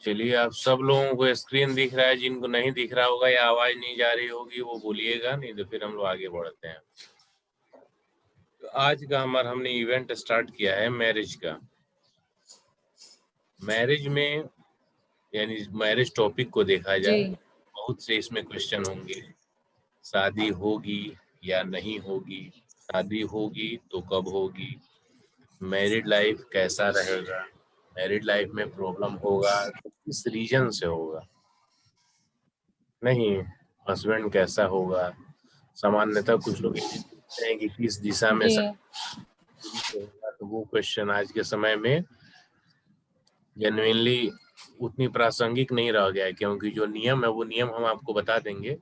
चलिए, आप सब लोगों को स्क्रीन दिख रहा है, जिनको नहीं दिख रहा होगा या आवाज नहीं जा रही होगी वो बोलिएगा, नहीं तो फिर हम लोग आगे बढ़ते हैं। तो आज का हमने इवेंट स्टार्ट किया है मैरिज का। मैरिज में यानी मैरिज टॉपिक को देखा जाए, बहुत से इसमें क्वेश्चन होंगे। शादी होगी या नहीं होगी, शादी होगी तो कब होगी, मैरिड लाइफ कैसा रहेगा, मैरिड लाइफ में प्रॉब्लम होगा तो किस रीजन से होगा, नहीं हस्बैंड कैसा होगा। सामान्यतः कुछ लोग पूछते हैं कि किस दिशा में होगा, तो वो क्वेश्चन आज के समय में जेन्युइनली उतनी प्रासंगिक नहीं रह गया है, क्योंकि जो नियम है वो नियम हम आपको बता देंगे,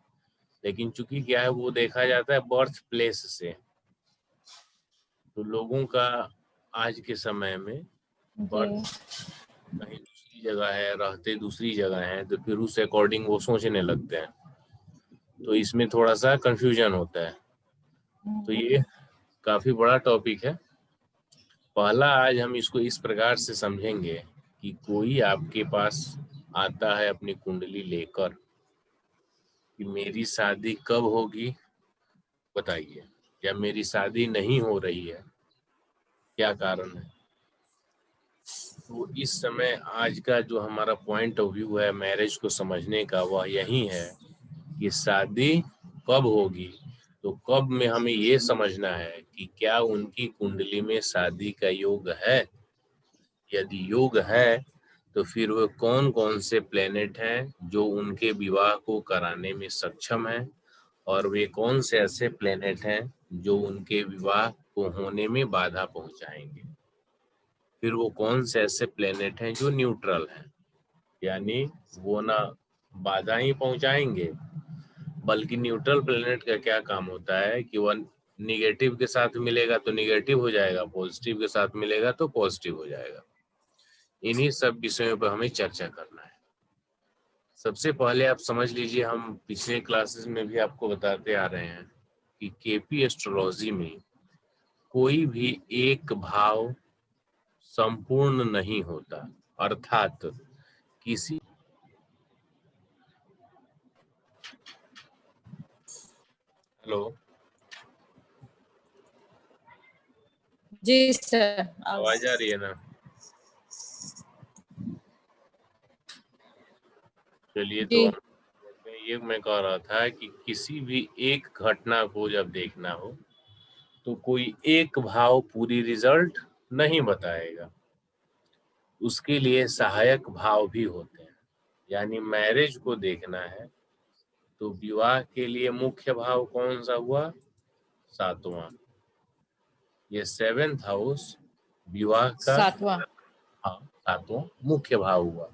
लेकिन चूंकि क्या है वो देखा जाता है बर्थ प्लेस से। तो लोगों का आज के समय में बर्थ कहीं दूसरी जगह है, रहते दूसरी जगह है, तो फिर उस अकॉर्डिंग वो सोचने लगते हैं, तो इसमें थोड़ा सा कंफ्यूजन होता है। तो ये काफी बड़ा टॉपिक है। पहला आज हम इसको इस प्रकार से समझेंगे कि कोई आपके पास आता है अपनी कुंडली लेकर कि मेरी शादी कब होगी बताइए, या मेरी शादी नहीं हो रही है, क्या कारण है। तो इस समय आज का जो हमारा पॉइंट ऑफ व्यू है मैरिज को समझने का, वह यही है कि शादी कब होगी। तो कब में हमें ये समझना है कि क्या उनकी कुंडली में शादी का योग है। यदि योग है तो फिर वो कौन कौन से प्लेनेट हैं जो उनके विवाह को कराने में सक्षम हैं, और वे कौन से ऐसे प्लेनेट हैं जो उनके विवाह को होने में बाधा पहुंचाएंगे। फिर वो कौन से ऐसे प्लेनेट हैं जो न्यूट्रल हैं, यानी वो ना बाधा ही पहुंचाएंगे, बल्कि न्यूट्रल प्लेनेट का क्या काम होता है कि वह निगेटिव के साथ मिलेगा तो निगेटिव हो जाएगा, पॉजिटिव के साथ मिलेगा तो पॉजिटिव हो जाएगा। इन्हीं सब विषयों पर हमें चर्चा करना है। सबसे पहले आप समझ लीजिए, हम पिछले क्लासेस में भी आपको बताते आ रहे हैं कि केपी एस्ट्रोलॉजी में कोई भी एक भाव संपूर्ण नहीं होता, अर्थात किसी हेलो जी सर, आवाज आ रही है ना। चलिए, तो ये मैं कह रहा था कि किसी भी एक घटना को जब देखना हो तो कोई एक भाव पूरी रिजल्ट नहीं बताएगा, उसके लिए सहायक भाव भी होते हैं। यानी मैरिज को देखना है तो विवाह के लिए मुख्य भाव कौन सा हुआ, सातवां। ये 7th हाउस विवाह का सातवां सातवां मुख्य भाव हुआ।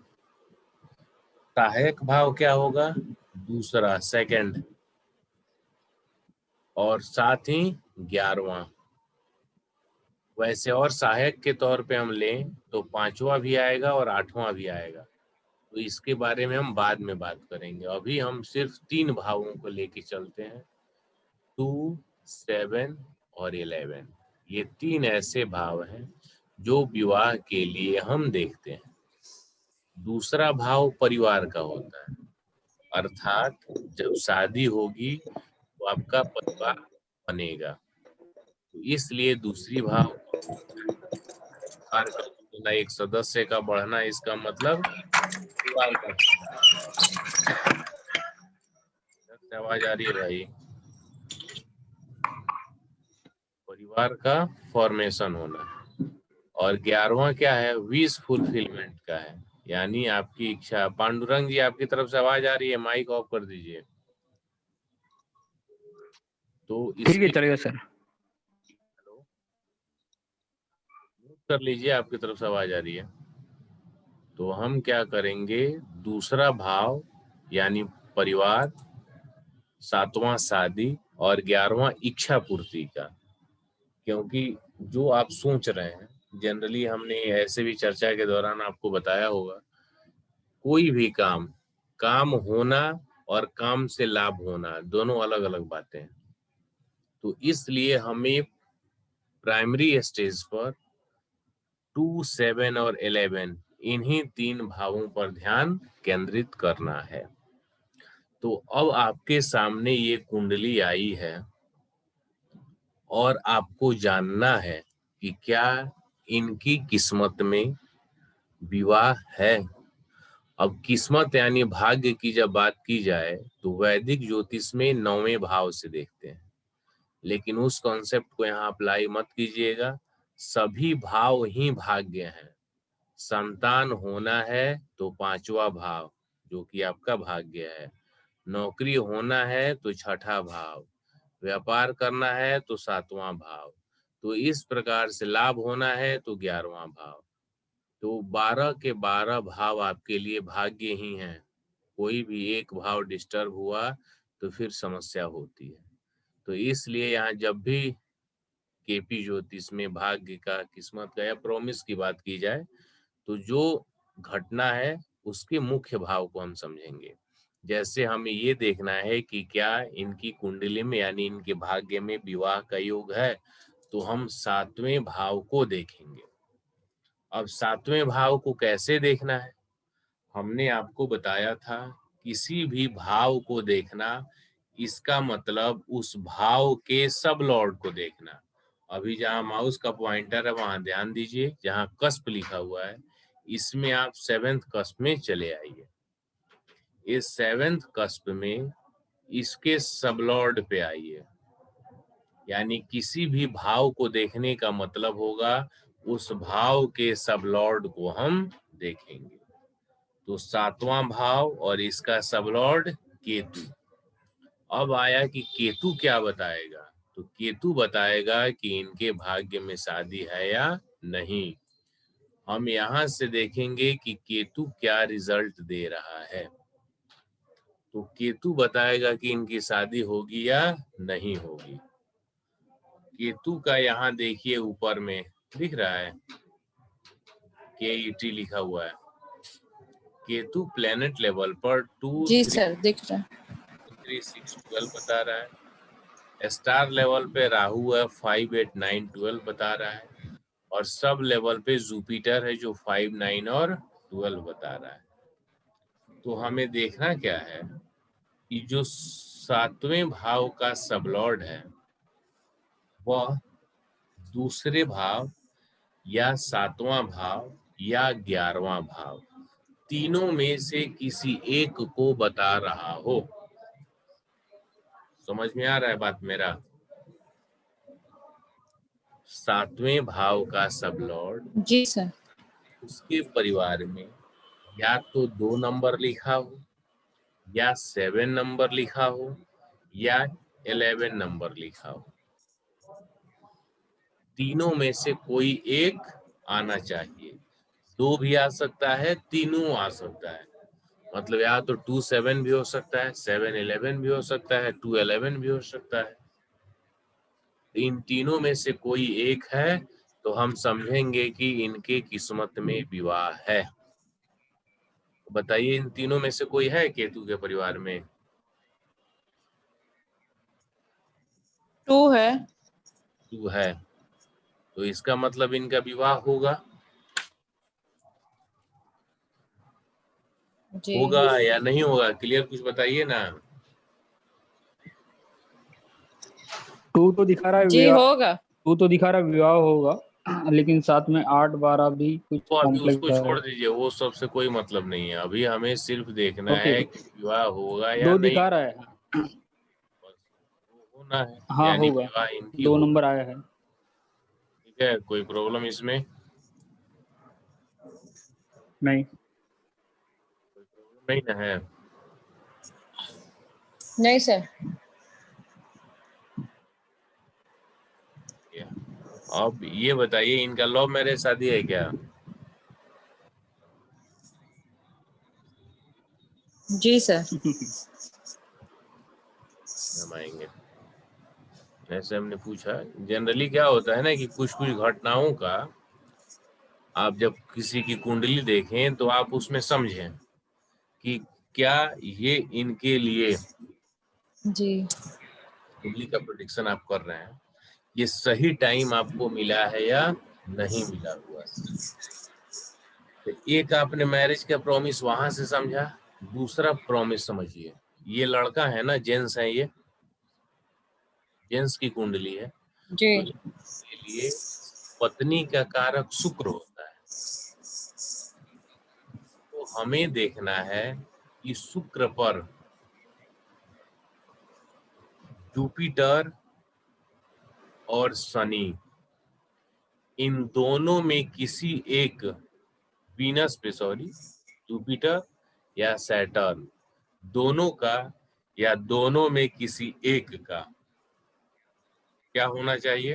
सहायक भाव क्या होगा, दूसरा, सेकंड, और साथ ही 11वां। वैसे और सहायक के तौर पे हम लें तो 5वां भी आएगा और 8वां भी आएगा, तो इसके बारे में हम बाद में बात करेंगे। अभी हम सिर्फ 3 भावों को लेके चलते हैं, 2, 7 और 11। ये 3 ऐसे भाव हैं जो विवाह के लिए हम देखते हैं। दूसरा भाव परिवार का होता है, अर्थात जब शादी होगी तो आपका परिवार बनेगा, तो इसलिए दूसरी भाव परिवार का एक सदस्य का बढ़ना, इसका मतलब परिवार का। आवाज आ रही है भाई, परिवार का फॉर्मेशन होना। और 11वां क्या है, विश फुलफिलमेंट का है, यानी आपकी इच्छा। पांडुरंग जी, आपकी तरफ से आवाज आ रही है, माइक ऑफ कर दीजिए। तो ठीक है, चलेगा सर। हेलो, कर लीजिए, आपकी तरफ से आवाज आ रही है। तो हम क्या करेंगे, दूसरा भाव यानी परिवार, 7वां शादी और 11वां इच्छा पूर्ति का। क्योंकि जो आप सोच रहे हैं, जनरली हमने ऐसे भी चर्चा के दौरान आपको बताया होगा, कोई भी काम, काम होना और काम से लाभ होना दोनों अलग अलग बातें हैं। तो इसलिए हमें प्राइमरी स्टेज पर 2, 7 और 11 इन्हीं 3 भावों पर ध्यान केंद्रित करना है। तो अब आपके सामने ये कुंडली आई है और आपको जानना है कि क्या इनकी किस्मत में विवाह है। अब किस्मत यानी भाग्य की जब बात की जाए तो वैदिक ज्योतिष में 9वें भाव से देखते हैं, लेकिन उस कॉन्सेप्ट को यहाँ अप्लाई मत कीजिएगा। सभी भाव ही भाग्य हैं। संतान होना है तो 5वां भाव जो कि आपका भाग्य है, नौकरी होना है तो 6ठा भाव, व्यापार करना है तो 7वां भाव, तो इस प्रकार से लाभ होना है तो 11वां भाव। तो 12 के 12 भाव आपके लिए भाग्य ही हैं। कोई भी एक भाव डिस्टर्ब हुआ तो फिर समस्या होती है। तो इसलिए यहाँ जब भी केपी ज्योतिष में भाग्य का, किस्मत का या प्रॉमिस की बात की जाए तो जो घटना है उसके मुख्य भाव को हम समझेंगे। जैसे हमें ये देखना है कि क्या इनकी कुंडली में यानी इनके भाग्य में विवाह का योग है, तो हम 7वें भाव को देखेंगे। अब 7वें भाव को कैसे देखना है, हमने आपको बताया था किसी भी भाव को देखना, इसका मतलब उस भाव के सब लॉर्ड को देखना। अभी जहां माउस का पॉइंटर है वहां ध्यान दीजिए, जहां कस्प लिखा हुआ है इसमें आप 7th कस्प में चले आइए। इस 7th कस्प में इसके सब लॉर्ड पे आइए, यानी किसी भी भाव को देखने का मतलब होगा उस भाव के सब लॉर्ड को हम देखेंगे। तो 7वां भाव और इसका सब लॉर्ड केतु। अब आया कि केतु क्या बताएगा, तो केतु बताएगा कि इनके भाग्य में शादी है या नहीं। हम यहाँ से देखेंगे कि केतु क्या रिजल्ट दे रहा है। तो केतु बताएगा कि इनकी शादी होगी या नहीं होगी। केतु का यहाँ देखिए ऊपर में दिख रहा है KET लिखा हुआ है। केतु प्लेनेट लेवल पर 2, जी 3, सर दिख रहा है। 3, 6, 12 बता रहा है। स्टार लेवल पे राहु है 5, 8, 9, 12 बता रहा है। और सब लेवल पे जुपिटर है जो 5, 9 और 12 बता रहा है। तो हमें देखना क्या है कि जो 7वें भाव का सब लॉर्ड है वह दूसरे भाव या 7वां भाव या 11वां भाव, तीनों में से किसी एक को बता रहा हो। समझ में आ रहा है बात मेरा? 7वें भाव का सब लॉर्ड जी सर। उसके परिवार में या तो 2 नंबर लिखा हो या 7 नंबर लिखा हो या 11 नंबर लिखा हो, तीनों में से कोई एक आना चाहिए। 2 भी आ सकता है, तीनों आ सकता है। मतलब या तो 2, 7 भी हो सकता है, 7, 11 भी हो सकता है, 2, 11 भी हो सकता है। इन तीनों में से कोई एक है तो हम समझेंगे कि इनके किस्मत में विवाह है। बताइए इन तीनों में से कोई है केतु के परिवार में? 2 है। 2 है तो इसका मतलब इनका विवाह होगा। जी होगा या नहीं होगा, क्लियर कुछ बताइए ना। 2 तो दिखा रहा है जी विवाह, होगा। 2 तो दिखा रहा है विवाह होगा, लेकिन साथ में 8, 12 भी कुछ तो अभी कॉम्प्लेक्स उसको है। छोड़ दीजिए, वो सबसे कोई मतलब नहीं है। अभी हमें सिर्फ देखना ओके, है कि विवाह होगा या 2 नहीं दिखा रहा होगा। है। बस वो होना है, हाँ यानी होगा, विवाह इनकी 2 होगी। नंबर आया है। ठीक है, कोई प्रॉब्लम इसमें? नहीं, कोई प्रॉब्लम नहीं ना है? नहीं सर। अब ये बताइए इनका लव मैरिज शादी है क्या? जी सर। हम आएंगे। ऐसे हमने पूछा, जनरली क्या होता है ना कि कुछ कुछ घटनाओं का आप जब किसी की कुंडली देखें तो आप उसमें समझें कि क्या ये इनके लिए जी कुंडली का प्रेडिक्शन आप कर रहे हैं, ये सही टाइम आपको मिला है या नहीं मिला हुआ। तो एक आपने मैरिज का प्रॉमिस वहां से समझा, दूसरा प्रॉमिस समझिए, ये लड़का है ना, जेंट्स है, ये जेंट्स की कुंडली है, जी तो इसके लिए पत्नी का कारक शुक्र होता है। तो हमें देखना है कि शुक्र पर जुपिटर और शनि, इन दोनों में किसी एक, वीनस पे सॉरी, जुपिटर या सैटर्न, दोनों का या दोनों में किसी एक का क्या होना चाहिए,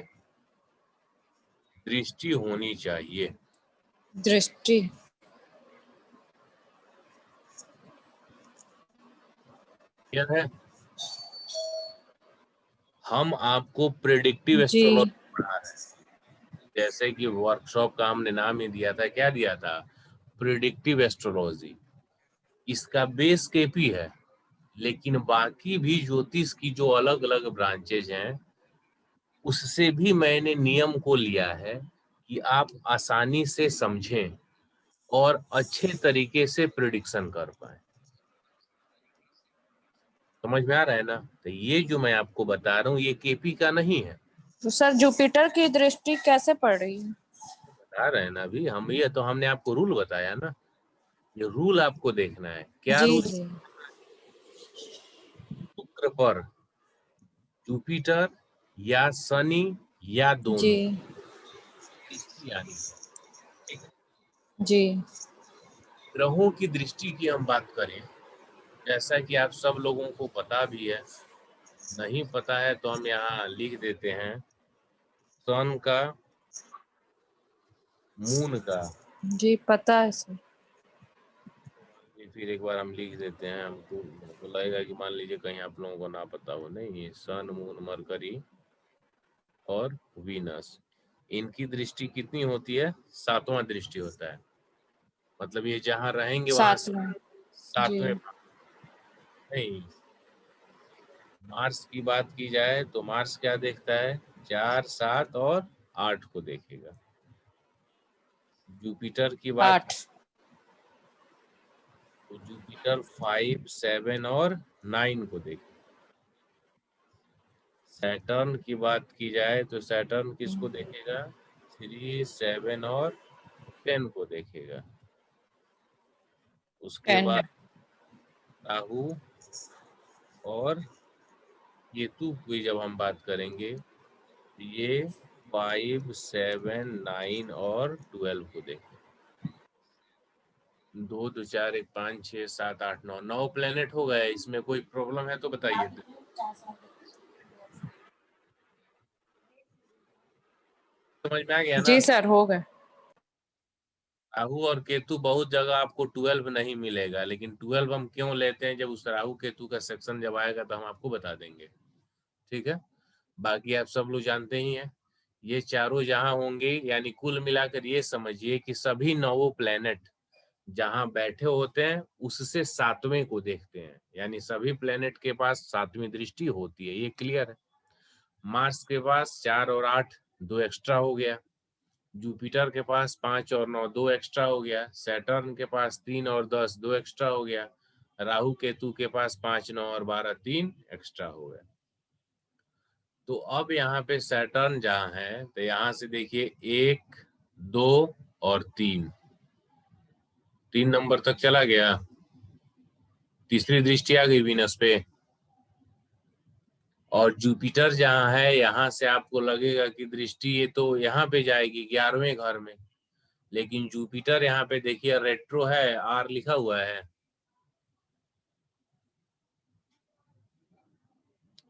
दृष्टि होनी चाहिए। दृष्टि। क्लियर है? हम आपको प्रेडिक्टिव जी एस्ट्रोलॉजी पढ़ा रहे हैं, जैसे कि वर्कशॉप का हमने नाम ही दिया था, क्या दिया था, प्रेडिक्टिव एस्ट्रोलॉजी। इसका बेस केपी है, लेकिन बाकी भी ज्योतिष की जो अलग अलग ब्रांचेज हैं, उससे भी मैंने नियम को लिया है कि आप आसानी से समझें और अच्छे तरीके से प्रिडिक्शन कर पाए। समझ में आ रहा है ना? तो ये जो मैं आपको बता रहा हूँ, ये केपी का नहीं है। तो सर जुपिटर की दृष्टि कैसे पड़ रही है? बता रहे हैं ना अभी हम, ये तो हमने आपको रूल बताया ना, ये रूल आपको देखना है। क्या जी रूल? जी शुक्र पर जुपिटर या शनि या जी दोनों दृष्टि आनी चाहिए। ठीक है? जी ग्रहों की दृष्टि की हम बात करें, जैसा कि आप सब लोगों को पता भी है, नहीं पता है तो हम यहाँ लिख देते हैं, सन का, मून का, जी पता है सर। फिर एक बार हम लिख देते हैं, हमको तो लगेगा कि मान लीजिए कहीं आप लोगों को ना पता हो, नहीं, सन, मून, मरकरी और वीनस, इनकी दृष्टि कितनी होती है, 7वां दृष्टि होता है। मतलब ये जहाँ रहेंगे वहां से 7वां। जी 7वें नहीं, मार्स की बात की जाए तो मार्स क्या देखता है, 4, 7 और 8 को देखेगा। जुपिटर की बात 8। तो जुपिटर 5, 7 और 9 को देखेगा। सैटर्न की बात की जाए तो सैटर्न किसको देखेगा, 3, 7 और 10 को देखेगा। उसके 10। बाद राहु और केतु की जब हम बात करेंगे, ये 5, 7, 9 और 12 को देखेगा। 2, 2, 4, 1, 5, 6, 7, 8, 9, 9 प्लेनेट हो गए। इसमें कोई प्रॉब्लम है तो बताइए। समझ में आ गया ना? जी सर हो गए। राहु और केतु बहुत जगह आपको 12 नहीं मिलेगा, लेकिन 12 हम क्यों लेते हैं, जब उस राहु केतु का सेक्शन जब आएगा तो हम आपको बता देंगे। ठीक है? बाकी आप सब लोग जानते ही हैं, ये चारों जहां होंगे, यानी कुल मिलाकर ये समझिए कि सभी 9 प्लेनेट जहां बैठे होते हैं उससे 7वें को देखते हैं, यानी सभी प्लेनेट के पास 7वीं दृष्टि होती है। ये क्लियर है? मार्स के पास 4 और 8 2 एक्स्ट्रा हो गया, जुपिटर के पास 5 और 9 2 एक्स्ट्रा हो गया, सैटर्न के पास 3 और 10 2 एक्स्ट्रा हो गया, राहु केतु के पास 5, 9 और 12 3 एक्स्ट्रा हो गया। तो अब यहाँ पे सैटर्न जहाँ है, तो यहाँ से देखिए 1, 2 और 3, 3 नंबर तक चला गया, तीसरी दृष्टि आ गई वीनस पे। और जुपिटर जहाँ है, यहाँ से आपको लगेगा कि दृष्टि ये तो यहाँ पे जाएगी 11वें घर में, लेकिन जुपिटर यहाँ पे देखिए रेट्रो है, आर लिखा हुआ है।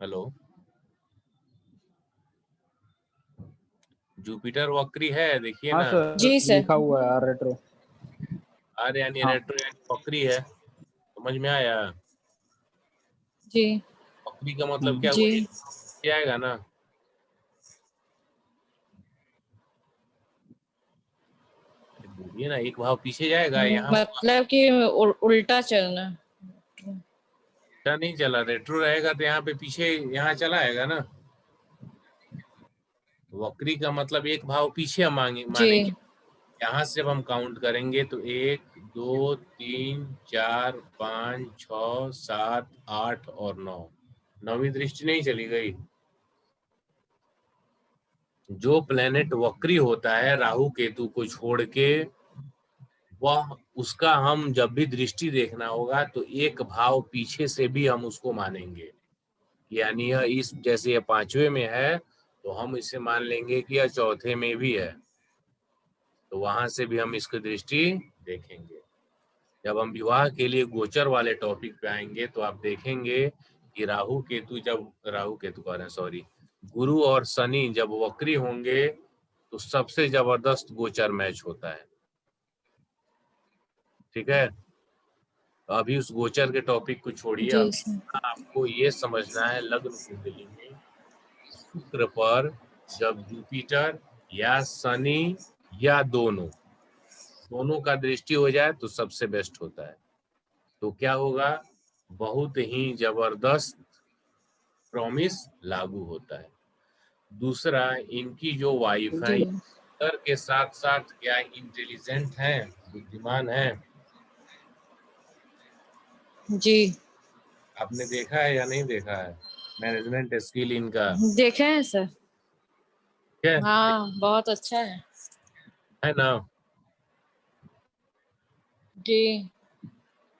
हेलो, जुपिटर वक्री है, देखिए हाँ ना, सर, जी सर। लिखा हुआ है रेट्रो। आर यानी हाँ रेट्रो यानी वक्री है। समझ में आया? जी वक्री का मतलब क्या हुआ, जी क्या आएगा ना, बोलिए ना, एक भाव पीछे जाएगा यहाँ, मतलब कि उल्टा चलना। उल्टा नहीं चला, रेट्रो रहेगा तो यहाँ पे पीछे यहाँ चला आएगा ना। वक्री का मतलब एक भाव पीछे मांगे जी मानेंगे, यहाँ से अब हम काउंट करेंगे तो 1 2 3 4 5 6 7 8 और 9, 9वीं दृष्टि नहीं चली गई। जो प्लेनेट वक्री होता है राहु केतु को छोड़ के, वह उसका हम जब भी दृष्टि देखना होगा तो एक भाव पीछे से भी हम उसको मानेंगे। यानी यह इस जैसे यह 5वें में है तो हम इसे मान लेंगे कि यह 4थे में भी है, तो वहां से भी हम इसकी दृष्टि देखेंगे। जब हम विवाह के लिए गोचर वाले टॉपिक पे आएंगे तो आप देखेंगे कि राहु केतु कह रहे हैं, सॉरी, गुरु और शनि जब वक्री होंगे तो सबसे जबरदस्त गोचर मैच होता है। ठीक है, तो अभी उस गोचर के टॉपिक को छोड़िए, जी अभी सर। आपको ये समझना है लग्न कुंडली में शुक्र पर जब जुपिटर या शनि या दोनों का दृष्टि हो जाए तो सबसे बेस्ट होता है। तो क्या होगा, बहुत ही जबरदस्त प्रॉमिस लागू होता है। दूसरा, इनकी जो वाइफ है जी डॉक्टर के साथ साथ क्या इंटेलिजेंट है, बुद्धिमान है? जी आपने देखा है या नहीं देखा है मैनेजमेंट स्किल इनका? देखे हैं सर। क्या हाँ बहुत अच्छा है ना? जी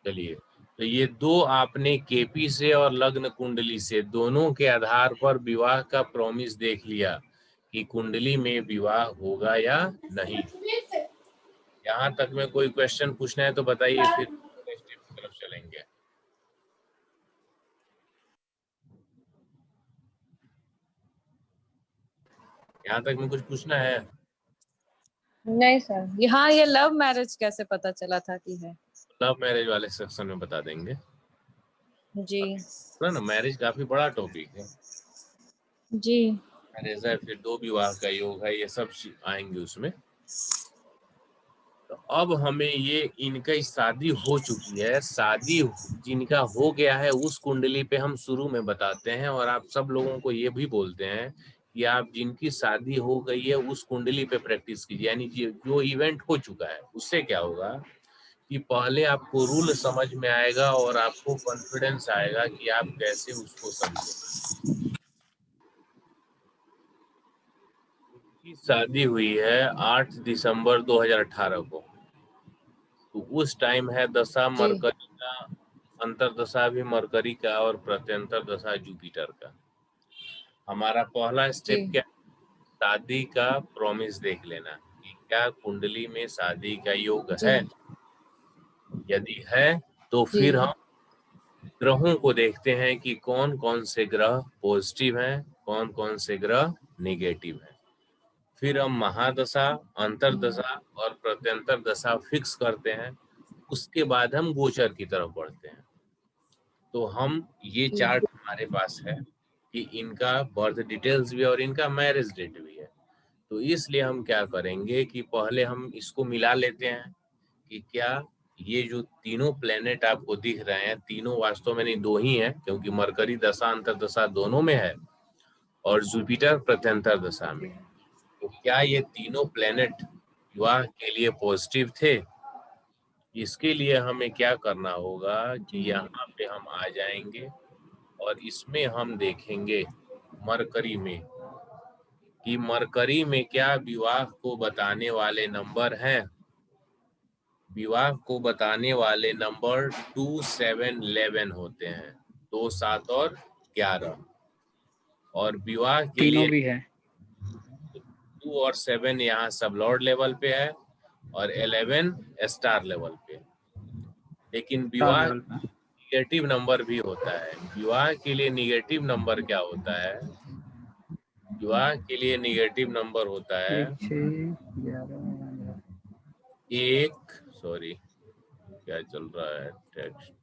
चलिए, तो ये दो आपने केपी से और लग्न कुंडली से दोनों के आधार पर विवाह का प्रॉमिस देख लिया कि कुंडली में विवाह होगा या नहीं। यहाँ तक में कोई क्वेश्चन पूछना है तो बताइए, फिर स्टेप की तरफ चलेंगे। यहाँ तक में कुछ पूछना है? नहीं सर। हाँ ये लव मैरिज कैसे पता चला था कि है? लव मैरिज वाले सेक्शन में बता देंगे जी ना, मैरिज काफी बड़ा टॉपिक है। जी मैरिज है, फिर दो विवाह का योग है, ये सब आएंगे उसमें। तो अब हमें ये इनका शादी हो चुकी है, शादी जिनका हो गया है उस कुंडली पे हम शुरू में बताते हैं, और आप सब लोगों को ये भी बोलते हैं कि आप जिनकी शादी हो गई है उस कुंडली पे प्रैक्टिस कीजिए। यानी जो इवेंट हो चुका है उससे क्या होगा कि पहले आपको रूल समझ में आएगा और आपको कॉन्फिडेंस आएगा कि आप कैसे उसको समझें। की शादी हुई है 8 दिसंबर 2018 को, तो उस टाइम है दशा जी मरकरी का, अंतरदशा भी मरकरी का और प्रत्यंतर दशा जुपिटर का। हमारा पहला जी स्टेप क्या, शादी का प्रॉमिस देख लेना कि क्या कुंडली में शादी का योग जी है। यदि है तो जी फिर हम ग्रहों को देखते हैं कि कौन कौन से ग्रह पॉजिटिव हैं, कौन कौन से ग्रह नेगेटिव हैं। फिर हम महादशा, अंतरदशा और प्रत्यंतर दशा फिक्स करते हैं। उसके बाद हम गोचर की तरफ बढ़ते हैं। तो हम ये जी चार्ट हमारे पास है कि इनका बर्थ डिटेल्स भी और इनका मैरिज डेट भी है। तो इसलिए हम क्या करेंगे कि पहले हम इसको मिला लेते हैं कि क्या ये जो तीनों प्लेनेट आपको दिख रहे हैं, तीनों वास्तव में नहीं, दो ही हैं, क्योंकि मरकरी दशा अंतर दशा दोनों में है और जुपिटर प्रत्यंतर दशा में है। तो क्या ये तीनों प्लेनेट विवाह के लिए पॉजिटिव थे? इसके लिए हमें क्या करना होगा कि यहाँ पे हम आ जाएंगे और इसमें हम देखेंगे मरकरी में कि मरकरी में क्या विवाह को बताने वाले नंबर हैं। विवाह को बताने वाले नंबर 2, 7, 11 होते हैं, 2, 7 और 11। और विवाह के तीनों लिए भी है। 2 और 7 यहाँ सब लॉर्ड लेवल पे है और 11 स्टार लेवल पे। लेकिन स्टार विवाह लेवल पे निगेटिव नंबर भी होता है। विवाह के लिए निगेटिव नंबर क्या होता है? विवाह के लिए निगेटिव नंबर होता है 1 6 11 एक, सॉरी क्या चल रहा है टेक्स्ट।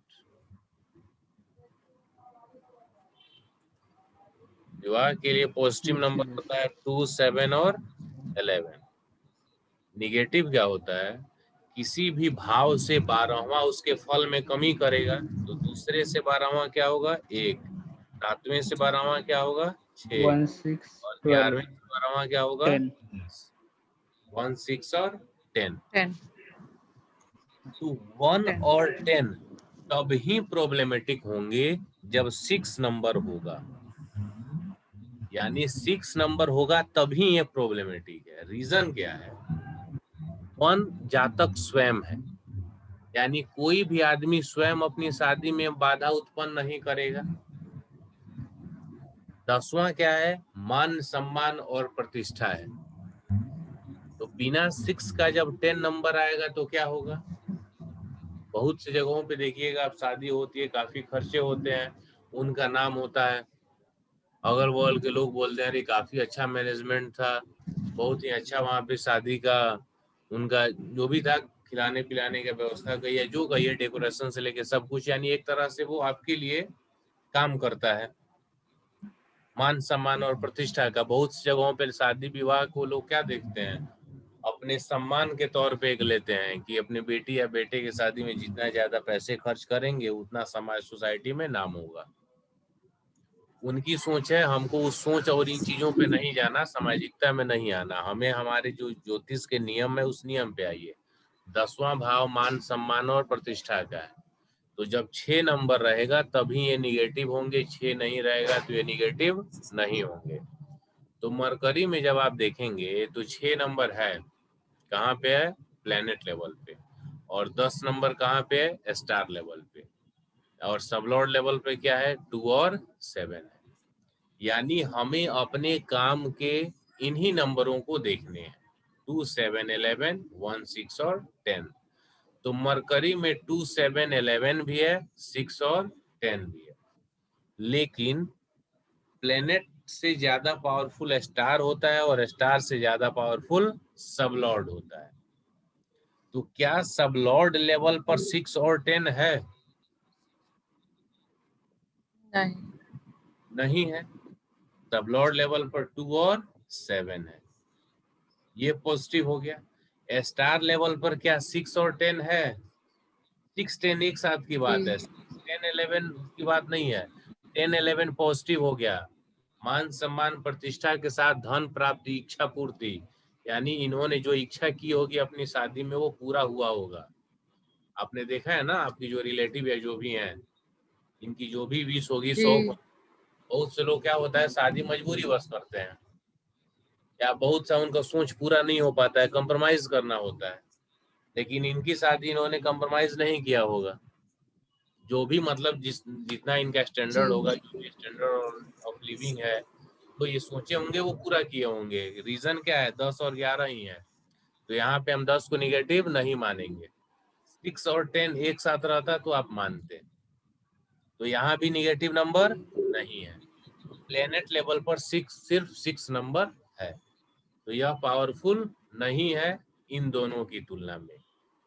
विवाह के लिए पॉजिटिव 1 नंबर होता है 2, 7 और 11। निगेटिव क्या होता है? किसी भी भाव से 12वां उसके फल में कमी करेगा तो दूसरे से 12वां क्या होगा? 1, 7वें से 12वां क्या होगा? 6 1 6 और 12 11वें से 12वां क्या होगा? 10 1, 6 और 10। 10 तो 1 10 और 10 तब ही प्रॉब्लमेटिक होंगे जब 6 नंबर होगा, यानी 6 नंबर होगा तभी ये प्रॉब्लमेटिक है। रीजन क्या है? 1 जातक स्वयं है, यानी कोई भी आदमी स्वयं अपनी शादी में बाधा उत्पन्न नहीं करेगा। 10वां क्या है? मान सम्मान और प्रतिष्ठा है। तो बिना 6 का जब 10 नंबर आएगा तो क्या होगा? बहुत सी जगहों पे देखिएगा, आप शादी होती है, काफी खर्चे होते हैं, उनका नाम होता है, अगल बगल के लोग बोलते हैं अरे काफी अच्छा मैनेजमेंट था, बहुत ही अच्छा वहाँ पे शादी का उनका जो भी था, खिलाने पिलाने का व्यवस्था कहिए, जो कहिए, डेकोरेशन से लेके सब कुछ, यानी एक तरह से वो आपके लिए काम करता है, मान सम्मान और प्रतिष्ठा का। बहुत सी जगहों पे शादी विवाह को लोग क्या देखते हैं? अपने सम्मान के तौर पे एक लेते हैं कि अपनी बेटी या बेटे की शादी में जितना ज्यादा पैसे खर्च करेंगे उतना समाज सोसाइटी में नाम होगा। उनकी सोच है, हमको उस सोच और इन चीजों पे नहीं जाना, सामाजिकता में नहीं आना, हमें हमारे जो ज्योतिष के नियम है उस नियम पे आइए। 10वां भाव मान सम्मान और प्रतिष्ठा का है, तो जब 6 नंबर रहेगा तभी ये निगेटिव होंगे, 6 नहीं रहेगा तो ये निगेटिव नहीं होंगे। तो मरकरी में जब आप देखेंगे तो 6 नंबर है, कहाँ पे है? प्लेनेट लेवल पे। और 10 नंबर कहाँ पे है? स्टार लेवल पे। और सबलॉर्ड लेवल पे क्या है? 2 और 7 है। यानी हमें अपने काम के इन्हीं नंबरों को देखने हैं, 2, 7, 11, 1, 6 और 10। तो मरकरी में 2, 7, 11 भी है, 6 और 10 भी है। लेकिन प्लेनेट से ज्यादा पावरफुल स्टार होता है और स्टार से ज्यादा पावरफुल सबलॉर्ड होता है। तो क्या सबलॉर्ड लेवल पर 6 और 10 है? नहीं नहीं है। सबलॉर्ड लेवल पर 2 और 7 है, ये पॉजिटिव हो गया। स्टार लेवल पर क्या 6 और 10 है? 6 10 एक साथ की बात है, 10 11 की बात नहीं है। 10 11 पॉजिटिव हो गया, मान सम्मान प्रतिष्ठा के साथ धन प्राप्ति, इच्छा पूर्ति, यानी इन्होंने जो इच्छा की होगी अपनी शादी में वो पूरा हुआ होगा। आपने देखा है ना, आपकी जो रिलेटिव है, जो भी हैं, इनकी जो भी विश होगी, जी शौक, बहुत से लोग क्या होता है शादी मजबूरी बस करते हैं, या बहुत सा उनका सोच पूरा नहीं हो पाता है, कंप्रोमाइज करना होता है। लेकिन इनकी शादी इन्होंने कंप्रोमाइज नहीं किया होगा, जो भी मतलब जितना इनका जी स्टैंडर्ड होगा, जो भी स्टैंडर्ड ऑफ लिविंग है, तो ये सोचे होंगे वो पूरा किए होंगे। रीजन क्या है? 10 और 11 ही है, तो यहाँ पे हम 10 को निगेटिव नहीं मानेंगे। 6 और 10 एक साथ रहता तो आप मानते, तो यहाँ भी निगेटिव नंबर नहीं है। प्लेनेट लेवल पर 6, सिर्फ 6 नंबर है, तो यह पावरफुल नहीं है इन दोनों की तुलना में,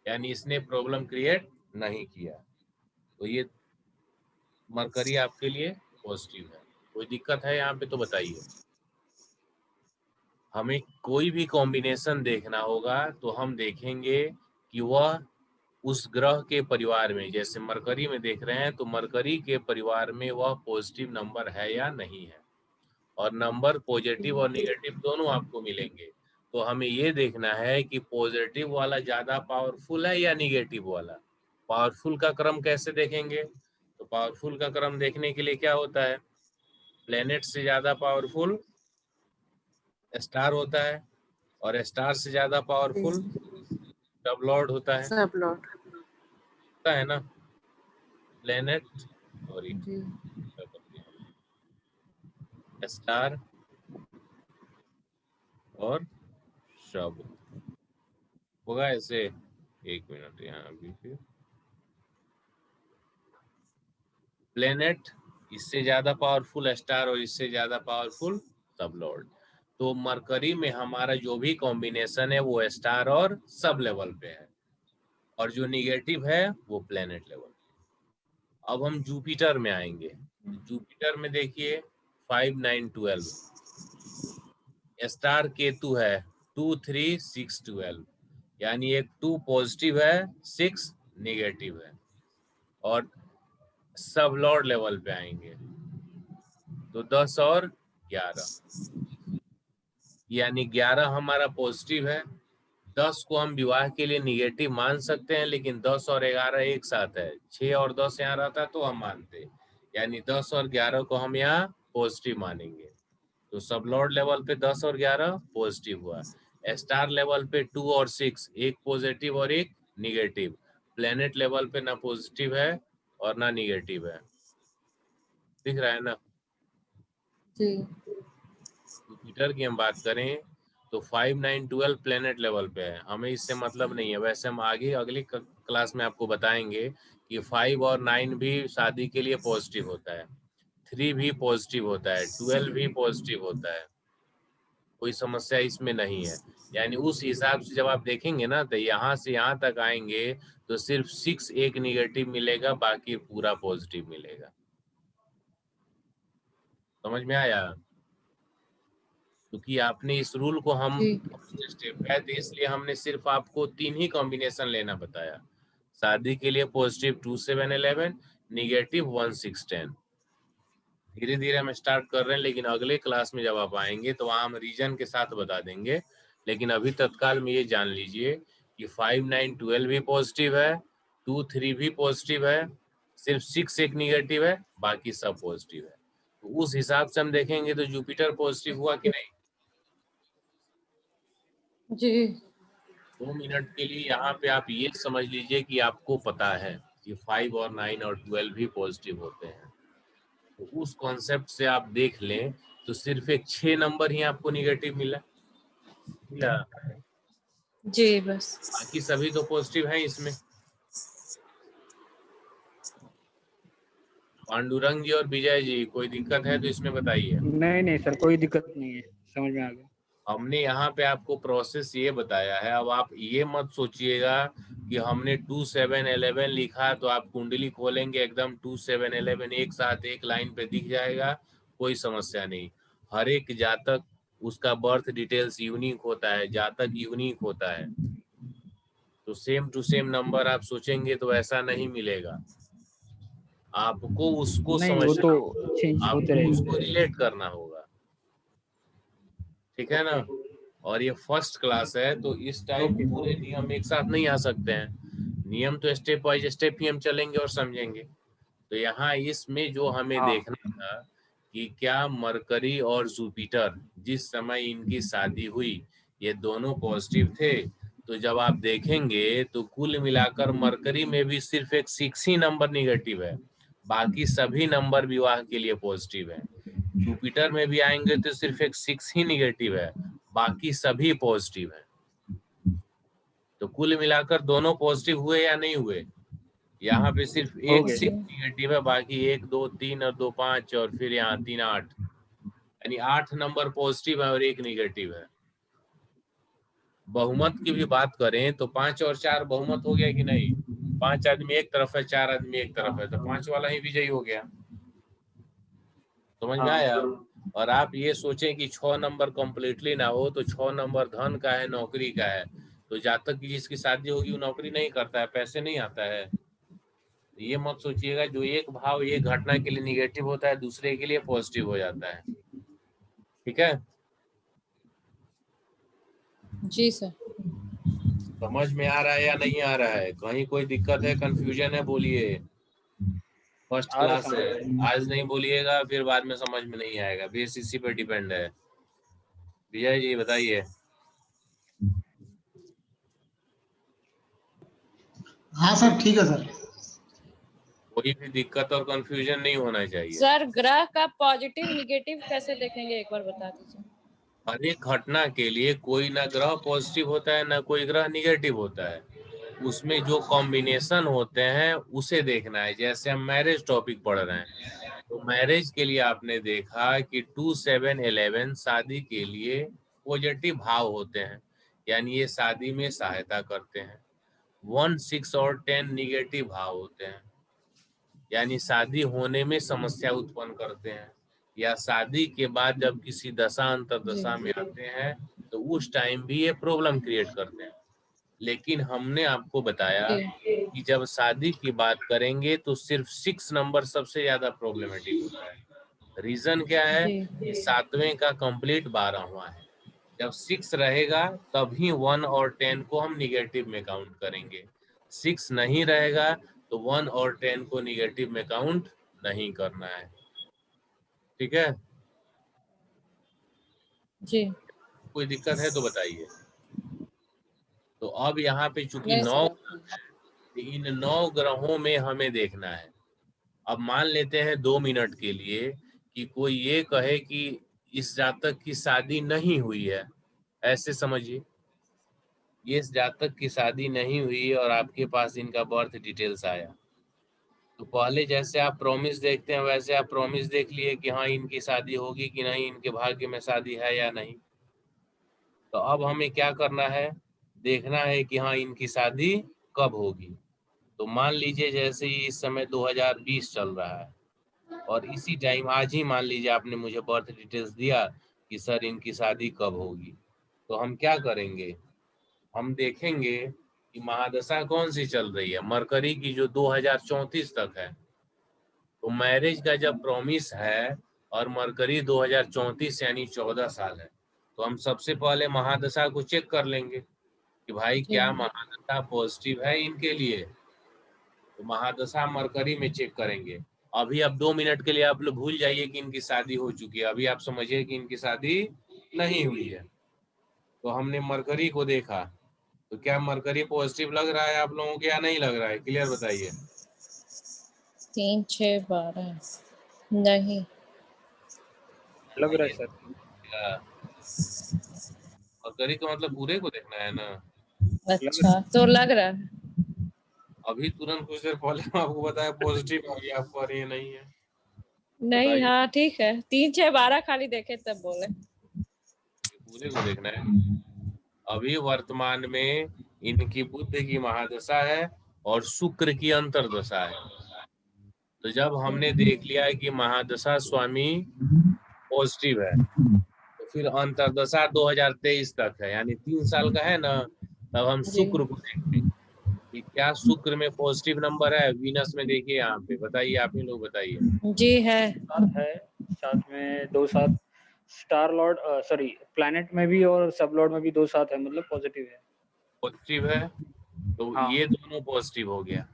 यानी इसने प्रॉब्लम क्रिएट नहीं किया। तो ये मरकरी आपके लिए पॉजिटिव है। कोई दिक्कत है यहाँ पे तो बताइए। हमें कोई भी कॉम्बिनेशन देखना होगा तो हम देखेंगे कि वह उस ग्रह के परिवार में, जैसे मरकरी में देख रहे हैं तो मरकरी के परिवार में वह पॉजिटिव नंबर है या नहीं है। और नंबर पॉजिटिव और नेगेटिव दोनों आपको मिलेंगे, तो हमें ये देखना है कि पॉजिटिव वाला ज्यादा पावरफुल है या निगेटिव वाला। पावरफुल का क्रम कैसे देखेंगे? तो पावरफुल का क्रम देखने के लिए क्या होता है? प्लेनेट से ज्यादा पावरफुल स्टार होता है, और स्टार से ज्यादा पावरफुल सब लॉर्ड होता सब लॉट है ना, प्लेनेट सॉरी जी स्टार और सब होगा ऐसे। एक मिनट यहाँ अभी फिर प्लेनेट, इससे ज्यादा पावरफुल स्टार और इससे ज्यादा पावरफुल सब लॉर्ड। तो मरकरी में हमारा जो भी कॉम्बिनेशन है वो स्टार और सब लेवल पे है, और जो निगेटिव है वो प्लेनेट लेवल। अब हम जुपिटर में आएंगे। जुपिटर में देखिए 5 9 12 स्टार केतु है 2 3 6 12, यानी एक 2 पॉजिटिव है 6 निगेटिव है। और सब लॉर्ड लेवल पे आएंगे तो 10 और 11, यानी 11 हमारा पॉजिटिव है, 10 को हम विवाह के लिए निगेटिव मान सकते हैं, लेकिन 10 और 11 एक साथ है, 6 और 10 यहाँ रहता तो हम मानते, यानी 10 और 11 को हम यहाँ पॉजिटिव मानेंगे। तो सब लॉर्ड लेवल पे 10 और 11 पॉजिटिव हुआ, स्टार लेवल पे 2 और 6 एक पॉजिटिव और एक निगेटिव, प्लेनेट लेवल पे ना पॉजिटिव है और ना निगेटिव है, दिख रहा है ना। जी जुपिटर की हम बात करें तो 5, 9, 12 प्लेनेट लेवल पे है, हमें इससे मतलब नहीं है। वैसे हम आगे अगली क्लास में आपको बताएंगे कि 5 और 9 भी शादी के लिए पॉजिटिव होता है, 3 भी पॉजिटिव होता है, 12 भी पॉजिटिव होता है, कोई समस्या इसमें नहीं है। यानी उस हिसाब से जब आप देखेंगे ना, तो यहाँ से यहाँ तक आएंगे तो सिर्फ 6 एक निगेटिव मिलेगा, बाकी पूरा पॉजिटिव मिलेगा। समझ में आया? क्योंकि आपने इस रूल को हम जी स्टेप है, तो इसलिए हमने सिर्फ आपको 3 ही कॉम्बिनेशन लेना बताया। शादी के लिए पॉजिटिव 2, 7, 11, निगेटिव 1, 6, 10। धीरे धीरे हम स्टार्ट कर रहे हैं, लेकिन अगले क्लास में जब आप आएंगे तो वहां हम रीजन के साथ बता देंगे। लेकिन अभी तत्काल में ये जान लीजिए कि 5, 9, 12 भी पॉजिटिव है, 2, 3 भी पॉजिटिव है, सिर्फ 6 एक निगेटिव है, बाकी सब पॉजिटिव है। तो उस हिसाब से हम देखेंगे तो जुपिटर पॉजिटिव हुआ कि नहीं। जी 2 मिनट के लिए यहाँ पे आप ये समझ लीजिए कि आपको पता है कि 5 और 9 और 12 भी पॉजिटिव होते हैं। तो उस कॉन्सेप्ट से आप देख लें तो सिर्फ एक 6 नंबर ही आपको निगेटिव मिला, जी बस। बाकी सभी तो पॉजिटिव हैं इसमें। पांडुरंग जी और विजय जी, कोई दिक्कत है तो इसमें बताइए। नहीं सर, कोई दिक्कत नहीं है, समझ में आ गया। हमने यहाँ पे आपको प्रोसेस ये बताया है। अब आप ये मत सोचिएगा कि हमने 2, 7, 11 लिखा तो आप कुंडली खोलेंगे एकदम 2, 7, 11 एक साथ एक लाइन पे दिख जाएगा, कोई समस्या नहीं। हर एक जातक उसका बर्थ डिटेल्स यूनिक होता है, जातक यूनिक होता है, तो सेम टू सेम नंबर आप सोचेंगे तो ऐसा नहीं मिलेगा। आपको उसको नहीं, वो समझना तो होगा, चेंज होते आपको रहेगा। उसको रिलेट करना होगा, ठीक है ना। और ये फर्स्ट क्लास है तो इस टाइम ओके। पूरे नियम एक साथ नहीं आ सकते हैं। नियम तो स्टेप बाय स्टेप ही हम चलेंगे और समझेंगे। तो यहाँ इसमें जो हमें हाँ देखना था कि क्या मरकरी और जुपिटर जिस समय इनकी शादी हुई ये दोनों पॉजिटिव थे। तो जब आप देखेंगे तो कुल मिलाकर मरकरी में भी सिर्फ एक 6 ही नंबर निगेटिव है, बाकी सभी नंबर विवाह के लिए पॉजिटिव है। जुपिटर में भी आएंगे तो सिर्फ एक 6 ही निगेटिव है, बाकी सभी पॉजिटिव है। तो कुल मिलाकर दोनों पॉजिटिव हुए या नहीं हुए। यहाँ पे सिर्फ हो एक गए। 6 निगेटिव है, बाकी 1, 2, 3 और 2, 5 और फिर यहाँ 3, 8, यानी 8 नंबर पॉजिटिव है और एक निगेटिव है। बहुमत की भी बात करें तो 5 और 4 बहुमत हो गया कि नहीं। 5 आदमी एक तरफ है, 4 आदमी एक तरफ है, तो 5 वाला ही विजयी हो गया। समझ में हाँ आया? और आप ये सोचें कि 6 नंबर कंप्लीटली ना हो तो 6 नंबर धन का है, नौकरी का है, तो जातक की जिसकी शादी होगी वो नौकरी नहीं करता है, पैसे नहीं आता है। ये मत सोचिएगा जो एक भाव एक घटना के लिए निगेटिव होता है दूसरे के लिए पॉजिटिव हो जाता है, ठीक है। जी सर। समझ में आ रहा है या नहीं आ रहा है? कहीं कोई दिक्कत है, कंफ्यूजन है, बोलिए। फर्स्ट आ रहा क्लास है, समझ। आज नहीं बोलिएगा फिर बाद में समझ में नहीं आएगा, बेस इसी पे डिपेंड है। विजय जी बताइए। हाँ सर, ठीक है सर। कोई भी दिक्कत और कंफ्यूजन नहीं होना चाहिए। सर ग्रह का पॉजिटिव निगेटिव कैसे देखेंगे, एक बार बता दीजिए। हर एक घटना के लिए कोई ना ग्रह पॉजिटिव होता है ना कोई ग्रह निगेटिव होता है, उसमें जो कॉम्बिनेशन होते हैं उसे देखना है। जैसे हम मैरिज टॉपिक पढ़ रहे हैं तो मैरिज के लिए आपने देखा कि 2, 7, 11 शादी के लिए पॉजिटिव भाव होते हैं, यानी ये शादी में सहायता करते हैं। 1, 6 और 10 निगेटिव भाव होते हैं, यानी शादी होने में समस्या उत्पन्न करते हैं, या शादी के बाद जब किसी दशा अंतर जी दशा में आते हैं तो उस टाइम भी ये प्रॉब्लम क्रिएट करते हैं। लेकिन हमने आपको बताया जी कि जब शादी की बात करेंगे तो सिर्फ 6 नंबर सबसे ज्यादा प्रॉब्लमेटिक होता है। रीजन क्या है जी कि 7वें का कंप्लीट 12वां है, जब 6 रहेगा तभी 1 और 10 को हम निगेटिव में काउंट करेंगे। 6 नहीं रहेगा तो 1 और 10 को निगेटिव में काउंट नहीं करना है। ठीक है, जी कोई दिक्कत है तो बताइए। तो अब यहाँ पे चूंकि नहीं 9, सर। इन 9 ग्रहों में हमें देखना है। अब मान लेते हैं 2 मिनट के लिए कि कोई ये कहे कि इस जातक की शादी नहीं हुई है, ऐसे समझिए ये इस जातक की शादी नहीं हुई और आपके पास इनका बर्थ डिटेल्स आया, तो पहले जैसे आप प्रॉमिस देखते हैं वैसे आप प्रॉमिस देख लिए कि हाँ इनकी शादी होगी कि नहीं, इनके भाग्य में शादी है या नहीं। तो अब हमें क्या करना है, देखना है कि हाँ इनकी शादी कब होगी। तो मान लीजिए जैसे ही इस समय 2020 चल रहा है और इसी टाइम आज ही मान लीजिए आपने मुझे बर्थ डिटेल्स दिया कि सर इनकी शादी कब होगी, तो हम क्या करेंगे, हम देखेंगे कि महादशा कौन सी चल रही है, मरकरी की जो 2034 तक है। तो मैरिज का जब प्रॉमिस है और मरकरी 2034 यानी 14 साल है, तो हम सबसे पहले महादशा को चेक कर लेंगे कि भाई जी क्या महादशा पॉजिटिव है इनके लिए। तो महादशा मरकरी में चेक करेंगे। अभी अब 2 मिनट के लिए आप लोग भूल जाइए कि इनकी शादी हो चुकी है, अभी आप समझिए कि इनकी शादी नहीं हुई है। तो हमने मरकरी को देखा, तो क्या मरकरी पॉजिटिव लग रहा है आप लोगों को या नहीं लग रहा है, क्लियर बताइए। 3 6 12 नहीं। लग रहा है सर। क्या मरकरी का मतलब पूरे को देखना है ना। लग रहा अच्छा तो लग रहा है। अभी तुरंत कुछ देर पहले हम आपको बताया पॉजिटिव आ गया, आपको ये नहीं है। नहीं बताइए, हाँ ठीक है, 3 6 12 खाली देखे तब बोले। पूरे को देखना है। अभी वर्तमान में इनकी बुध की महादशा है और शुक्र की अंतर्दशा है। तो जब हमने देख लिया है कि महादशा स्वामी पॉजिटिव है, तो फिर अंतर्दशा 2023 तक है यानी 3 साल का है ना, तब हम जी शुक्र को देखेंगे कि क्या शुक्र में पॉजिटिव नंबर है। वीनस में देखिए यहाँ पे, बताइए आप ही लोग बताइए। जी है। साथ है, साथ में 2 साथ स्टार लॉर्ड सॉरी प्लैनेट में भी और सब लॉर्ड में भी 2 साथ है, मतलब पॉजिटिव है। पॉजिटिव है तो हाँ। ये दोनों पॉजिटिव हो गया।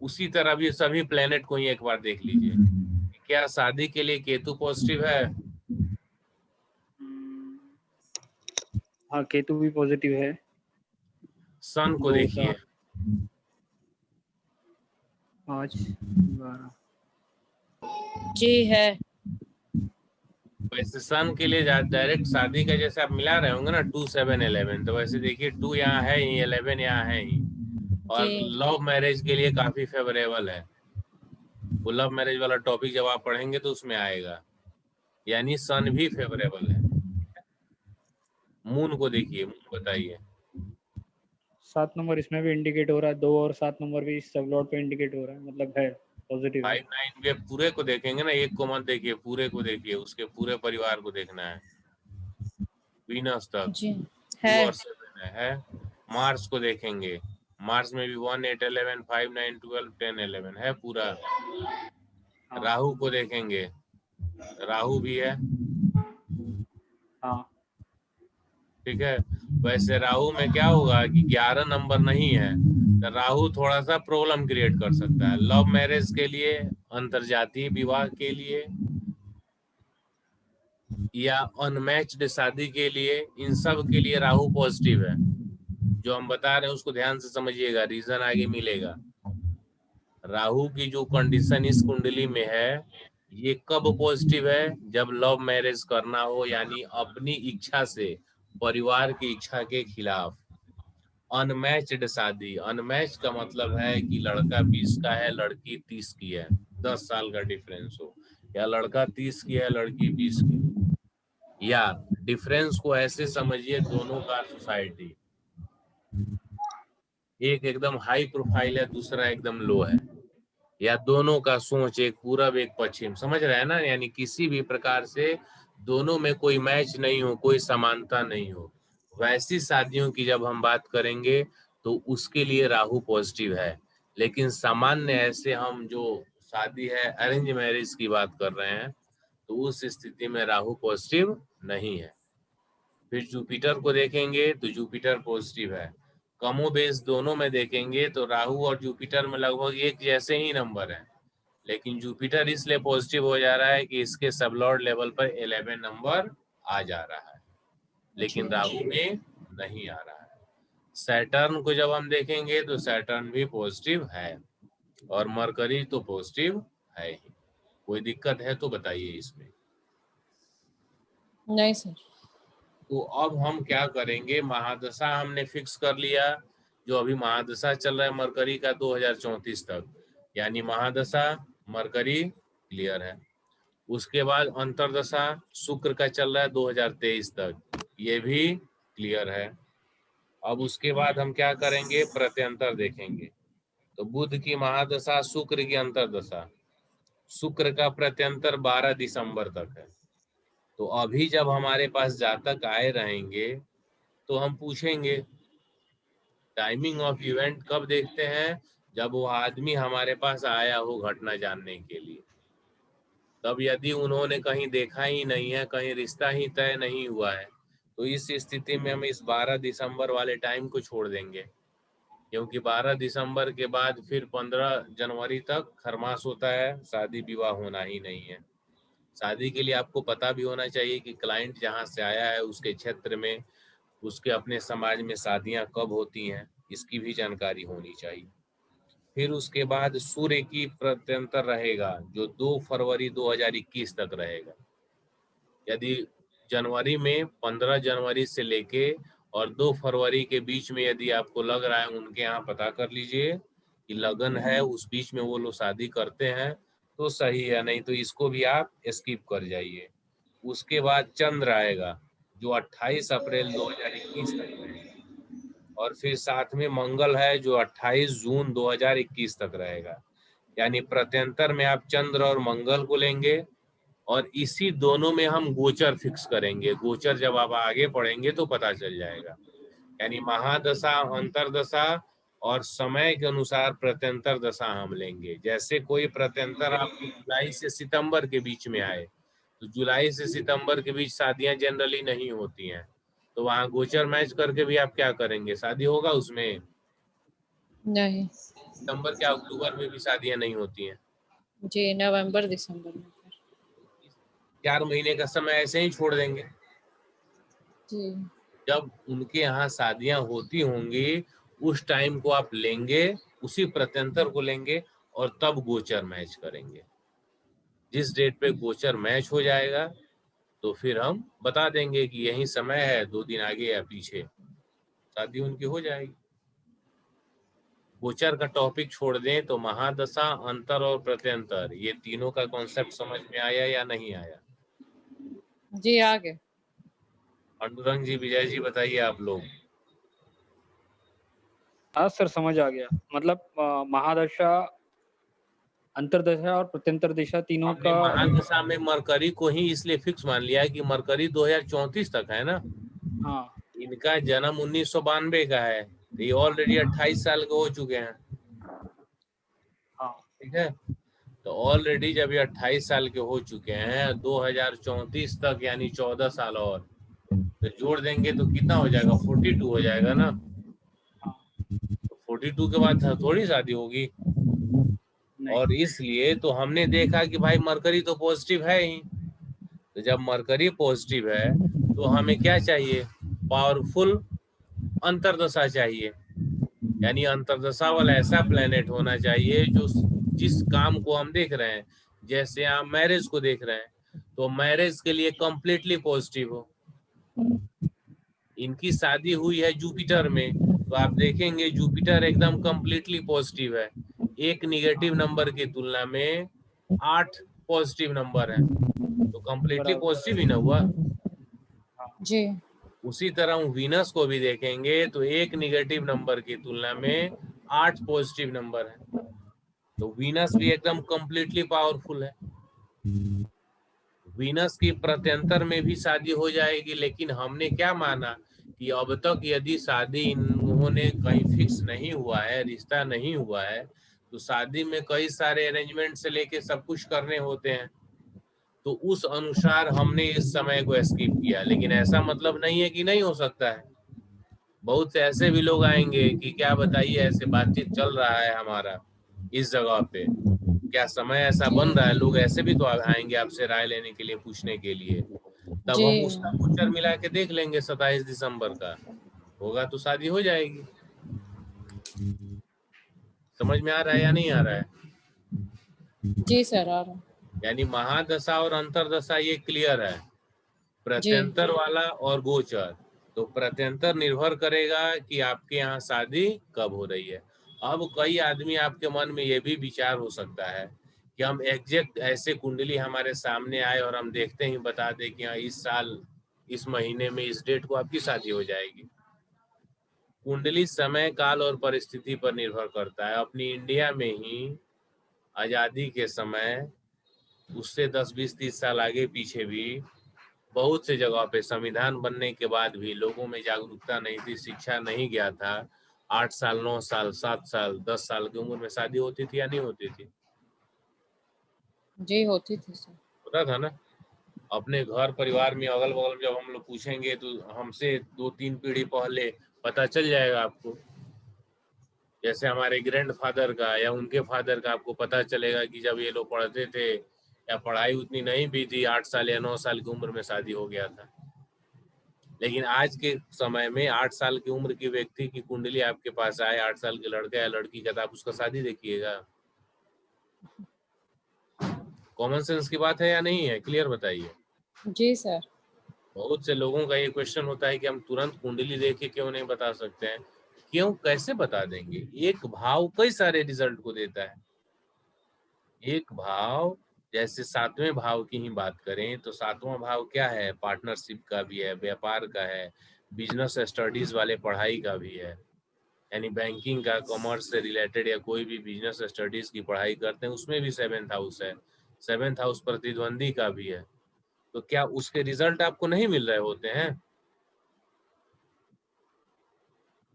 उसी तरह भी सभी प्लेनेट को ही एक बार देख लीजिए, क्या शादी के लिए केतु पॉजिटिव है। हम्म, हाँ केतु भी पॉजिटिव है। सन को 2 देखिए, साथ 5 12 जी है। वैसे सन के लिए डायरेक्ट शादी का जैसे आप मिला रहे होंगे ना 2 7 11, तो वैसे देखिए 2 यहाँ है ही, 11 यहाँ है ही। और जी लव मैरिज के लिए काफी फेवरेबल है। वो लव मैरिज वाला टॉपिक जब आप पढ़ेंगे तो उसमें आएगा, यानी सन भी फेवरेबल है। मून को देखिए, मून बताइए। 7 नंबर इसमें भी इंडिकेट हो रहा है, 2 और 7 नंबर भी इस सब लॉर्ड पे इंडिकेट हो रहा है, मतलब है पॉजिटिव है। 5 9 वे पूरे को देखेंगे ना, एक को मत देखिए, पूरे को देखिए, उसके पूरे परिवार को देखना है, वीनस तक। जी 2 है। और 7 है। मार्स को देखेंगे, मार्स में भी 1 8 11 5 9 12 10 11 है पूरा। हाँ राहु को देखेंगे, राहु भी है। हाँ ठीक है, वैसे राहु में क्या होगा कि 11 नंबर नहीं है, तो राहु थोड़ा सा प्रॉब्लम क्रिएट कर सकता है लव मैरिज के लिए, अंतरजातीय विवाह के लिए, या अनमैच्ड शादी के लिए। इन सब के लिए राहु पॉजिटिव है। जो हम बता रहे हैं उसको ध्यान से समझिएगा, रीजन आगे मिलेगा। राहु की जो कंडीशन इस कुंडली में है, ये कब पॉजिटिव है, जब लव मैरिज करना हो, यानी अपनी इच्छा से, परिवार की इच्छा के खिलाफ। अनमैच्ड शादी, अनमैच का मतलब है कि लड़का 20 का है, लड़की 30 की है, 10 साल का डिफरेंस हो, या लड़का 30 की है, लड़की 20 की, या डिफरेंस को ऐसे समझिए दोनों का सोसाइटी, एक एकदम हाई प्रोफाइल है, दूसरा एकदम लो है, या दोनों का सोच, एक पूरब एक पश्चिम, समझ रहे हैं ना, यानी किसी भी प्रकार से दोनों में कोई मैच नहीं हो, कोई समानता नहीं हो, वैसी शादियों की जब हम बात करेंगे तो उसके लिए राहु पॉजिटिव है। लेकिन सामान्य ऐसे हम जो शादी है अरेंज मैरिज की बात कर रहे हैं, तो उस स्थिति में राहु पॉजिटिव नहीं है। फिर जुपिटर को देखेंगे तो जुपिटर पॉजिटिव है। कमोबेश दोनों में देखेंगे तो राहु और जुपिटर में लगभग एक जैसे ही नंबर है, लेकिन जुपिटर इसलिए पॉजिटिव हो जा रहा है कि इसके सबलॉर्ड लेवल पर 11 नंबर आ जा रहा है, लेकिन राहु में नहीं आ रहा है। सैटर्न को जब हम देखेंगे तो सैटर्न भी पॉजिटिव है और मरकरी तो पॉजिटिव है ही। कोई दिक्कत है तो बताइए इसमें। नहीं सर। तो अब हम क्या करेंगे, महादशा हमने फिक्स कर लिया, जो अभी महादशा चल रहा है मरकरी का 2034 तक, यानी महादशा मरकरी क्लियर है। उसके बाद अंतरदशा शुक्र का चल रहा है 2023 तक, ये भी क्लियर है। अब उसके बाद हम क्या करेंगे, प्रत्यंतर देखेंगे। तो बुध की महादशा, शुक्र की अंतरदशा, शुक्र का प्रत्यंतर 12 दिसंबर तक है। तो अभी जब हमारे पास जातक आए रहेंगे तो हम पूछेंगे टाइमिंग ऑफ इवेंट कब देखते हैं, जब वो आदमी हमारे पास आया हो घटना जानने के लिए। तब यदि उन्होंने कहीं देखा ही नहीं है, कहीं रिश्ता ही तय नहीं हुआ है, तो इस स्थिति में हम इस 12 दिसंबर वाले टाइम को छोड़ देंगे, क्योंकि 12 दिसंबर के बाद फिर 15 जनवरी तक खरमास होता है, शादी विवाह होना ही नहीं है। शादी के लिए आपको पता भी होना चाहिए कि क्लाइंट जहाँ से आया है उसके क्षेत्र में, उसके अपने समाज में शादियां कब होती हैं, इसकी भी जानकारी होनी चाहिए। फिर उसके बाद सूर्य की प्रत्यंतर रहेगा जो 2 फरवरी 2021 तक रहेगा। यदि जनवरी में 15 जनवरी से लेके और 2 फरवरी के बीच में यदि आपको लग रहा है, उनके यहाँ पता कर लीजिए कि लगन है, उस बीच में वो लोग शादी करते हैं तो सही है, नहीं तो इसको भी आप स्किप कर जाइए। उसके बाद चंद्र आएगा जो 28 अप्रैल 2021 तक रहेगा, और फिर साथ में मंगल है जो 28 जून 2021 तक रहेगा। यानी प्रत्यंतर में आप चंद्र और मंगल को लेंगे और इसी दोनों में हम गोचर फिक्स करेंगे। गोचर जब आप आगे पढ़ेंगे तो पता चल जाएगा। यानी महादशा, अंतरदशा और समय के अनुसार प्रत्यंतर दशा हम लेंगे। जैसे कोई प्रत्यंतर आपको जुलाई से सितंबर के बीच में आए, तो जुलाई से सितंबर के बीच शादियां जनरली नहीं होती हैं, तो वहाँ गोचर मैच करके भी आप क्या करेंगे, शादी होगा उसमें? नहीं सितंबर क्या अक्टूबर में भी शादियां नहीं होती हैं? जी, नवंबर दिसंबर में। 4 महीने का समय ऐसे ही छोड़ देंगे। जी जब उनके यहाँ शादियां होती होंगी उस टाइम को आप लेंगे, उसी प्रत्यंतर को लेंगे और तब गोचर मैच करेंगे। जिस डेट पे गोचर मैच हो जाएगा तो फिर हम बता देंगे कि यही समय है, 2 दिन आगे या पीछे शादी उनकी हो जाएगी। गोचर का टॉपिक छोड़ दें तो महादशा, अंतर और प्रत्यंतर, ये तीनों का कॉन्सेप्ट समझ में आया या नहीं आया? जी आगे। पांडुरंग जी, विजय जी, बताइए आप लोग। हाँ सर, समझ आ गया। मतलब महादशा, अंतरदशा और प्रत्यंतर दिशा तीनों हमने का महादशा में मरकरी को ही इसलिए फिक्स मान लिया है कि मरकरी 2034 तक है ना। हाँ इनका जन्म 1992 का है, तो ये ऑलरेडी 28 साल के हो चुके हैं। हाँ ठीक है, तो ऑलरेडी जब ये 28 साल के हो चुके हैं, 2034 तक यानी 14 साल और, तो जोड़ देंगे तो कितना हो जाएगा, 42 हो जाएगा ना। तो 42 के बाद थोड़ी शादी होगी। और इसलिए तो हमने देखा कि भाई मरकरी तो पॉजिटिव है ही, तो जब मरकरी पॉजिटिव है तो हमें क्या चाहिए, पावरफुल अंतरदशा चाहिए। यानी अंतरदशा वाला ऐसा प्लेनेट होना चाहिए जो जिस काम को हम देख रहे हैं, जैसे आप मैरिज को देख रहे हैं, तो मैरिज के लिए कंप्लीटली पॉजिटिव हो। इनकी शादी हुई है जुपिटर में, तो आप देखेंगे जुपिटर एकदम कंप्लीटली पॉजिटिव है। एक निगेटिव नंबर की तुलना में 8 पॉजिटिव नंबर है, तो कंप्लीटली पॉजिटिव ही ना हुआ। जी उसी तरह वीनस को भी देखेंगे तो एक निगेटिव नंबर की तुलना में 8 पॉजिटिव नंबर है, तो वीनस भी एकदम कंप्लीटली पावरफुल है। वीनस की प्रत्यंतर में भी शादी हो जाएगी, लेकिन हमने क्या माना कि अब तक यदि शादी इन्होंने कहीं फिक्स नहीं हुआ है, रिश्ता नहीं हुआ है, तो शादी में कई सारे अरेंजमेंट से लेके सब कुछ करने होते हैं। तो उस अनुसार हमने इस समय को स्किप किया, लेकिन ऐसा मतलब नहीं है कि नहीं हो सकता है। बहुत से ऐसे भी लोग आएंगे कि क्या बताइए, ऐसे बातचीत चल रहा है हमारा इस जगह पे, क्या समय ऐसा बन रहा है, लोग ऐसे भी तो आएंगे आपसे राय लेने के लिए, पूछने के लिए, तब हम जी उसका पिक्चर मिला के देख लेंगे। 27 दिसंबर का होगा तो शादी हो जाएगी। समझ में आ रहा है या नहीं आ रहा है? जी सर, आ रहा। यानी महादशा और अंतरदशा ये क्लियर है, जी प्रत्यंतर वाला और गोचर। तो प्रत्यंतर निर्भर करेगा कि आपके यहाँ शादी कब हो रही है। अब कई आदमी आपके मन में ये भी विचार हो सकता है कि हम एग्जैक्ट ऐसे कुंडली हमारे सामने आए और हम देखते ही बता दें कि हाँ इस साल इस महीने में इस डेट को आपकी शादी हो जाएगी। कुंडली समय काल और परिस्थिति पर निर्भर करता है। अपनी इंडिया में ही आजादी के समय, उससे 10, 20, 30 साल आगे पीछे भी बहुत से जगह पे संविधान बनने के बाद भी लोगों में जागरूकता नहीं थी, शिक्षा नहीं गया था। 8 साल, 9 साल, 7 साल, 10 साल की उम्र में शादी होती थी या नहीं होती थी? जी, होती थी सर। होता था ना। अपने घर परिवार में अगल बगल जब हम लोग पूछेंगे तो हमसे 2-3 पीढ़ी पहले पता चल जाएगा आपको। जैसे हमारे ग्रैंडफादर का या उनके फादर का आपको पता चलेगा कि जब ये लोग पढ़ते थे या पढ़ाई उतनी नहीं भी थी, 8 साल या 9 साल की उम्र में शादी हो गया था। लेकिन आज के समय में 8 साल की उम्र की व्यक्ति की कुंडली आपके पास आए, 8 साल के लड़का या लड़की का, तो आप उसका शादी देखिएगा। कॉमन सेंस की बात है या नहीं है? क्लियर बताइए। जी सर। बहुत से लोगों का ये क्वेश्चन होता है कि हम तुरंत कुंडली देख के क्यों नहीं बता सकते हैं? क्यों, कैसे बता देंगे? एक भाव कई सारे रिजल्ट को देता है। एक भाव, जैसे 7वें भाव की ही बात करें तो 7वां भाव क्या है? पार्टनरशिप का भी है, व्यापार का है, बिजनेस स्टडीज वाले पढ़ाई का भी है। यानी बैंकिंग का, कॉमर्स से रिलेटेड या कोई भी बिजनेस स्टडीज की पढ़ाई करते हैं, उसमें भी 7th हाउस है। 7th हाउस प्रतिद्वंदी का भी है। तो क्या उसके रिजल्ट आपको नहीं मिल रहे होते हैं?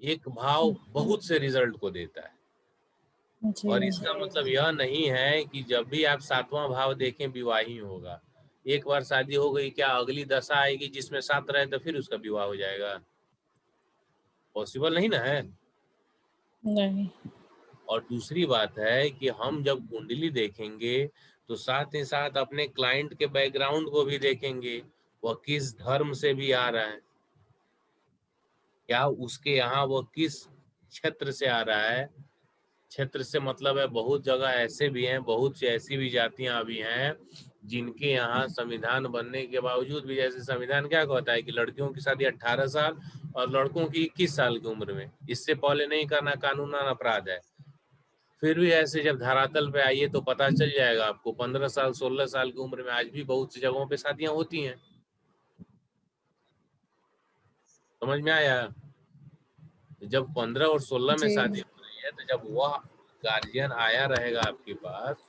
एक भाव बहुत से रिजल्ट को देता है। और जी इसका मतलब यह नहीं है कि जब भी आप 7वां भाव देखें विवाही होगा। एक बार शादी हो गई, क्या अगली दशा आएगी जिसमें 7 रहे तो फिर उसका विवाह हो जाएगा? पॉसिबल नहीं ना है। नहीं। और दूसरी बात है कि हम जब कुंडली देखेंगे तो साथ ही साथ अपने क्लाइंट के बैकग्राउंड को भी देखेंगे। वह किस धर्म से भी आ रहा है, क्या उसके यहाँ वो किस क्षेत्र से आ रहा है। क्षेत्र से मतलब है बहुत जगह ऐसे भी हैं, बहुत सी ऐसी भी जातियां भी हैं जिनके यहाँ संविधान बनने के बावजूद भी, जैसे संविधान क्या कहता है कि लड़कियों की शादी 18 साल और लड़कों की 21 साल की उम्र में, इससे पहले नहीं करना कानूनन अपराध है। फिर भी ऐसे जब धरातल पे आइए तो पता चल जाएगा आपको, 15 साल 16 साल की उम्र में आज भी बहुत सी जगहों पे शादियां होती हैं। समझ में आया? जब 15 और 16 में जी शादी हो रही है तो जब वह गार्जियन आया रहेगा आपके पास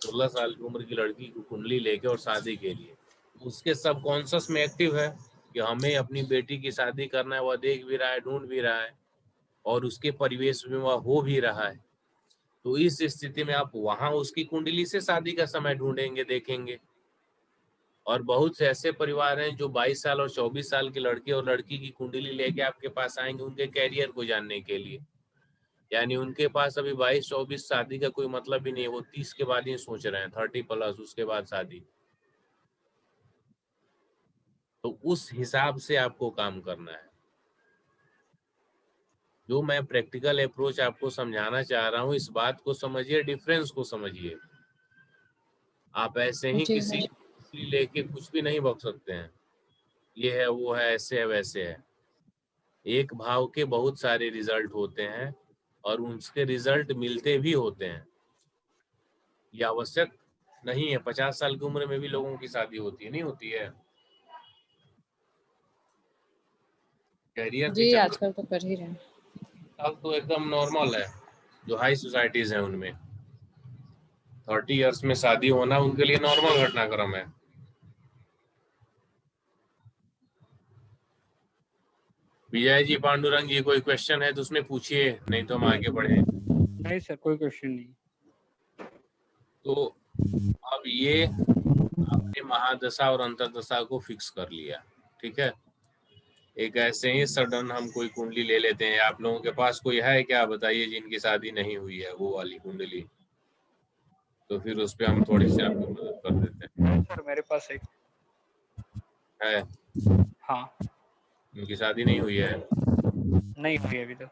16 साल की उम्र की लड़की की कुंडली लेके और शादी के लिए, उसके सबकॉन्शियस में एक्टिव है कि हमें अपनी बेटी की शादी करना है। वह देख भी रहा है, ढूंढ भी रहा है, और उसके परिवेश में वह हो भी रहा है। तो इस स्थिति में आप वहां उसकी कुंडली से शादी का समय ढूंढेंगे, देखेंगे। और बहुत से ऐसे परिवार हैं जो 22 साल और 24 साल की लड़की और लड़की की कुंडली लेके आपके पास आएंगे उनके कैरियर को जानने के लिए। यानी उनके पास अभी 22-24 शादी का कोई मतलब ही नहीं है, वो 30 के बाद ही सोच रहे हैं, 30+ उसके बाद शादी। तो उस हिसाब से आपको काम करना है। जो मैं प्रैक्टिकल अप्रोच आपको समझाना चाह रहा हूँ, इस बात को समझिए, डिफरेंस को समझिए। आप ऐसे ही जी किसी सर। लेके कुछ भी नहीं बक सकते हैं, ये है वो है, ऐसे है वैसे है। एक भाव के बहुत सारे रिजल्ट होते हैं और उसके रिजल्ट मिलते भी होते हैं। ये आवश्यक नहीं है 50 साल की उम्र में भी लोगों की शादी होती है, नहीं होती है। कैरियर के जी, चक्कर आजकल तो कर ही रहे हैं। अब तो एकदम नॉर्मल है। जो हाई सोसाइटीज हैं उनमें 30 इयर्स में शादी होना उनके लिए नॉर्मल घटनाक्रम है। विजय जी, पांडुरंग जी, कोई क्वेश्चन है तो उसमें पूछिए, नहीं तो हम आगे बढ़े। नहीं सर, कोई क्वेश्चन नहीं। तो अब ये आपने हमने महादशा और अंतर्दशा को फिक्स कर लिया, ठीक है। एक ऐसे ही सडन हम कोई कुंडली ले लेते हैं। आप लोगों के पास कोई है क्या, बताइए, जिनकी शादी नहीं हुई है, वो वाली कुंडली, तो फिर उस पे हम थोड़ी सी आपकी मदद कर देते हैं। सर मेरे पास एक है, हाँ उनकी शादी नहीं हुई है? नहीं हुई अभी तक।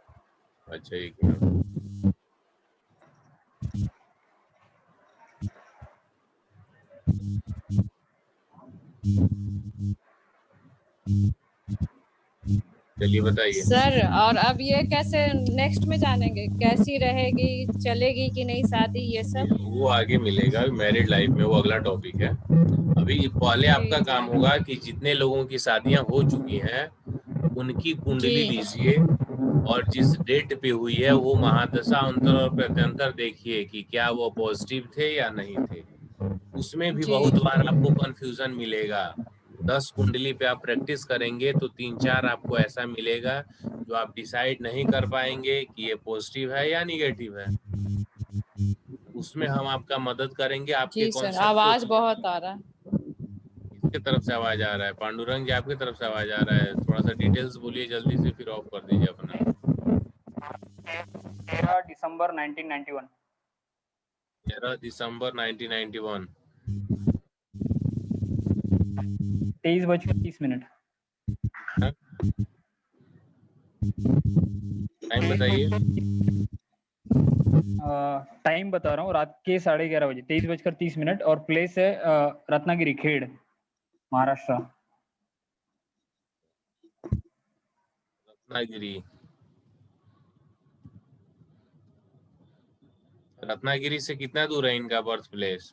अच्छा, एक मिनट। चलिए बताइए। सर और अब ये कैसे नेक्स्ट में जानेंगे, कैसी रहेगी, चलेगी कि नहीं शादी, ये सब? वो आगे मिलेगा, मैरिड लाइफ में, वो अगला टॉपिक है। अभी पहले आपका जी काम जी होगा कि जितने लोगों की शादियां हो चुकी हैं उनकी कुंडली जी लीजिए, और जिस डेट पे हुई है वो महादशा अंतर और प्रत्यंतर देखिए कि क्या वो पॉजिटिव थे या नहीं थे। उसमें भी जी बहुत बार आपको कंफ्यूजन मिलेगा। 10 कुंडली पे आप प्रैक्टिस करेंगे तो 3-4 आपको ऐसा मिलेगा जो आप डिसाइड नहीं कर पाएंगे कि ये पॉजिटिव है या निगेटिव है। उसमें हम आपका मदद करेंगे, आपके जी सर, कॉन्सेप्ट को। आवाज बहुत आ रहा है। किसके तरफ से आवाज आ रहा है? पांडुरंग जी, आपकी तरफ से आवाज आ रहा है? थोड़ा सा डिटेल्स बोलिए जल्दी से, फिर ऑफ कर दीजिए अपना। 13 दिसंबर 1991। 13 दिसंबर 1991। 23:30। टाइम बताइए। टाइम बता रहा हूँ, रात के 11:30 बजे, 23:30, और प्लेस है रत्नागिरी, खेड़, महाराष्ट्र। रत्नागिरी। रत्नागिरी से कितना दूर है इनका बर्थ प्लेस?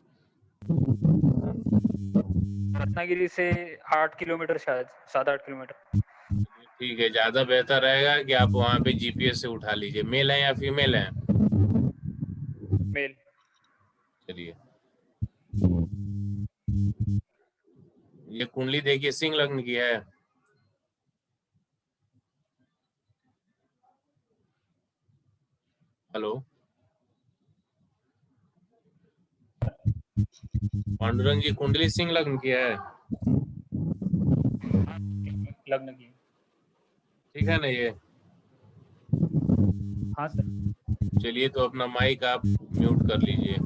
रत्नागिरी से 8 किलोमीटर, शायद 7-8 किलोमीटर। ठीक है, ज्यादा बेहतर रहेगा कि आप वहाँ पे जीपीएस से उठा लीजिए। मेल है या फीमेल है? मेल। चलिए, ये कुंडली देखिए, सिंह लग्न की है। हेलो पांडुरंग जी, कुंडली सिंह लग्न की है? लग्न की। ठीक है ना ये? हाँ सर। चलिए, तो अपना माइक आप म्यूट कर लीजिए।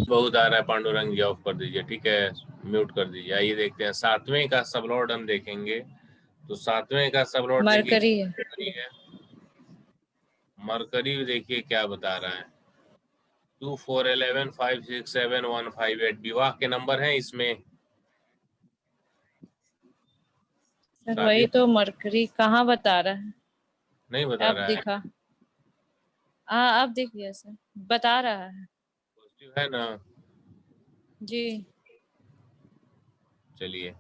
बहुत आ रहा है, पांडुरंग जी ऑफ कर दीजिए, ठीक है, म्यूट कर दीजिए। आइए देखते हैं 7वें का सबलॉर्ड हम देखेंगे। तो 7वें का सबलॉर्ड देखिए मरकरी है। मरकरी है। मरकरी देखिए क्या बता रहा है। 2 4 11 5 6 7 1 5 8 विवाह के नंबर हैं इसमें। सर शादी वही तो, मरकरी कहाँ बता रहा है? नहीं बता अब रहा है। दिखा। हाँ अब दिख गया सर, बता रहा है। पॉजिटिव है ना? जी चलिए,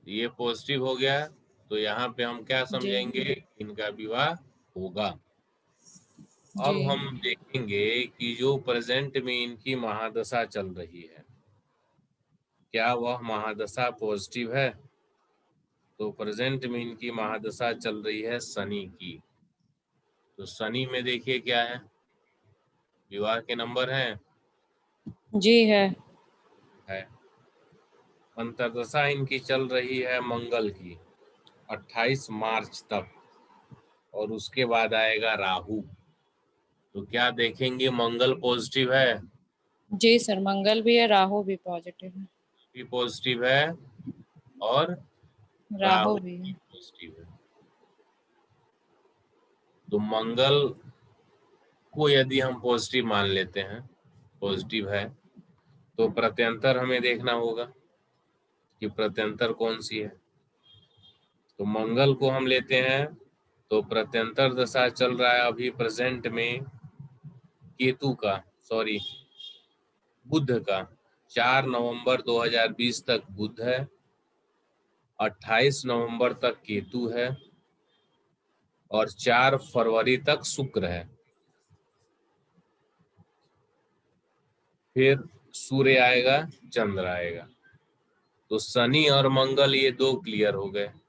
ये पॉजिटिव हो गया। तो यहाँ पे हम क्या जी समझेंगे? इनका विवाह होगा। जी अब हम देखेंगे कि जो प्रेजेंट में इनकी महादशा चल रही है, क्या वह महादशा पॉजिटिव है? तो प्रेजेंट में इनकी महादशा चल रही है शनि की। तो शनि में देखिए क्या है, विवाह के नंबर हैं, जी है। है। अंतर्दशा इनकी चल रही है मंगल की 28 मार्च तक, और उसके बाद आएगा राहु। तो क्या देखेंगे, मंगल पॉजिटिव है? जी सर, मंगल भी है, राहु भी पॉजिटिव है। भी पॉजिटिव है, और राहु राहु भी भी है। पॉजिटिव है। तो मंगल को यदि हम पॉजिटिव मान लेते हैं, पॉजिटिव है, तो प्रत्यंतर हमें देखना होगा कि प्रत्यंतर कौन सी है। तो मंगल को हम लेते हैं, तो प्रत्यंतर दशा चल रहा है अभी प्रेजेंट में केतु का, सॉरी, बुध का। 4 नवंबर 2020 तक बुध है, 28 नवंबर तक केतु है, और 4 फरवरी तक शुक्र है। फिर सूर्य आएगा, चंद्र आएगा। तो शनि और मंगल ये 2 क्लियर हो गए। जी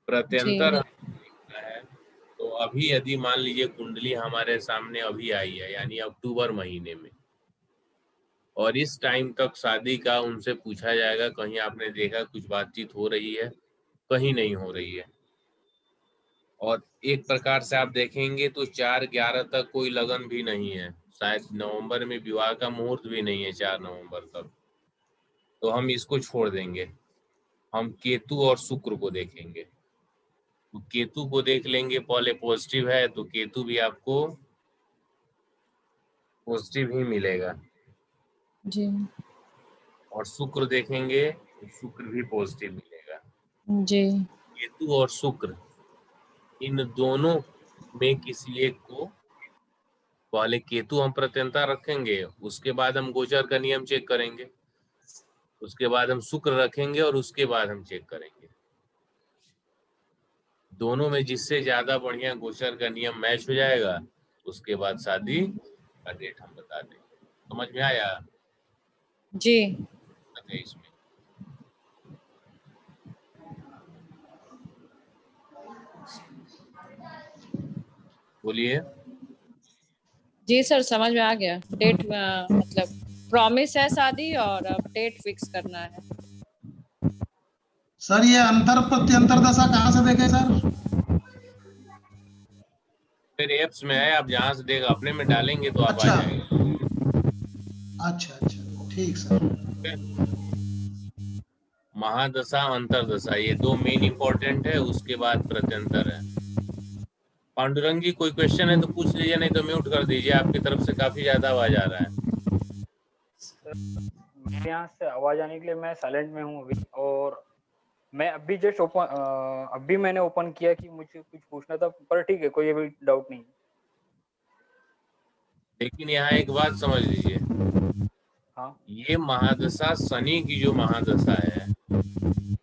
प्रत्यंतर है, तो अभी यदि मान लीजिए कुंडली हमारे सामने अभी आई है, यानी अक्टूबर महीने में, और इस टाइम तक शादी का उनसे पूछा जाएगा, कहीं आपने देखा कुछ बातचीत हो रही है? कहीं नहीं हो रही है। और एक प्रकार से आप देखेंगे तो 4/11 तक कोई लगन भी नहीं है, शायद नवंबर में विवाह का मुहूर्त भी नहीं है 4 नवंबर तक। तो हम इसको छोड़ देंगे, हम केतु और शुक्र को देखेंगे। तो केतु को देख लेंगे, पहले पॉजिटिव है तो केतु भी आपको पॉजिटिव ही मिलेगा। जी और शुक्र देखेंगे तो शुक्र भी पॉजिटिव मिलेगा। जी केतु और शुक्र इन दोनों में किसी एक को, पहले केतु हम प्रत्यंता रखेंगे, उसके बाद हम गोचर का नियम चेक करेंगे, उसके बाद हम शुक्र रखेंगे और उसके बाद हम चेक करेंगे। दोनों में जिससे ज्यादा बढ़िया गोचर का नियम मैच हो जाएगा, उसके बाद शादी का डेट हम बता देंगे। समझ में आया? जी। 23 में। बोलिए। जी सर, समझ में आ गया। डेट मतलब प्रॉमिस है शादी और अब डेट फिक्स करना है। सर ये अंतर प्रत्यंतर दशा कहाँ से देखे सर? फिर एप्स में है, आप जहाँ से देख अपने में डालेंगे तो आप आ अच्छा जाएंगे। अच्छा अच्छा, ठीक सर। महादशा अंतरदशा ये दो मेन इंपॉर्टेंट है, उसके बाद प्रत्यंतर है। पांडुरंग जी कोई क्वेश्चन है तो पूछ लीजिए, नहीं तो म्यूट कर दीजिए, आपकी तरफ से काफी ज्यादा आवाज आ रहा है। मेरे यहाँ से आवाज आने के लिए मैं साइलेंट में हूँ अभी, और मैं अभी जस्ट ओपन अभी मैंने ओपन किया कि मुझे कुछ पूछना था, पर ठीक है, कोई अभी डाउट नहीं। लेकिन यहाँ एक बात समझ लीजिए, हाँ ये महादशा शनि की जो महादशा है,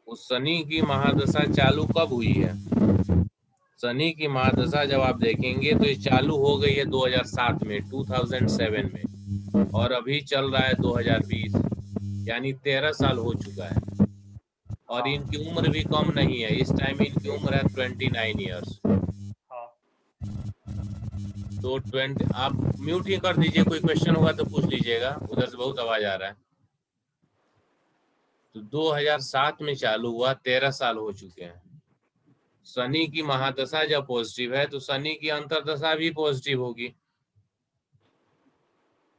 उस शनि की महादशा चालू कब हुई है? शनि की महादशा जब आप देखेंगे तो ये चालू हो गई है 2007 में, 2007 में, और अभी चल रहा है 2020, यानी 13 साल हो चुका है। और हाँ इनकी उम्र भी कम नहीं है, इस टाइम इनकी उम्र है 29 ईयर्स। हाँ। तो 20, आप म्यूट ही कर दीजिए, कोई क्वेश्चन होगा तो पूछ लीजिएगा, उधर से बहुत आवाज आ रहा है। तो 2007 में चालू हुआ, 13 साल हो चुके हैं। शनि की महादशा जब पॉजिटिव है तो शनि की अंतरदशा भी पॉजिटिव होगी,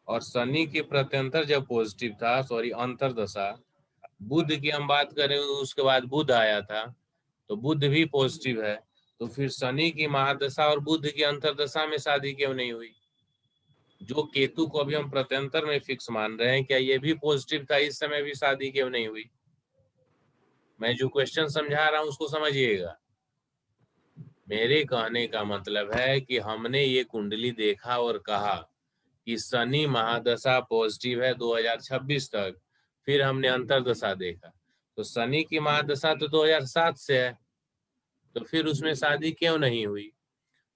और शनि के प्रत्यंतर जब पॉजिटिव था, सॉरी अंतरदशा, बुध की हम बात करें उसके बाद बुध आया था, तो बुध भी पॉजिटिव है। तो फिर शनि की महादशा और बुध की अंतरदशा में शादी क्यों नहीं हुई? जो केतु को अभी हम प्रत्यंतर में फिक्स मान रहे हैं, क्या ये भी पॉजिटिव था, इस समय भी शादी क्यों नहीं हुई? मैं जो क्वेश्चन समझा रहा हूँ उसको समझिएगा। मेरे कहने का मतलब है कि हमने ये कुंडली देखा और कहा कि शनि महादशा पॉजिटिव है 2026 तक, फिर हमने अंतरदशा देखा तो शनि की महादशा तो 2007 से है, तो फिर उसमें शादी क्यों नहीं हुई?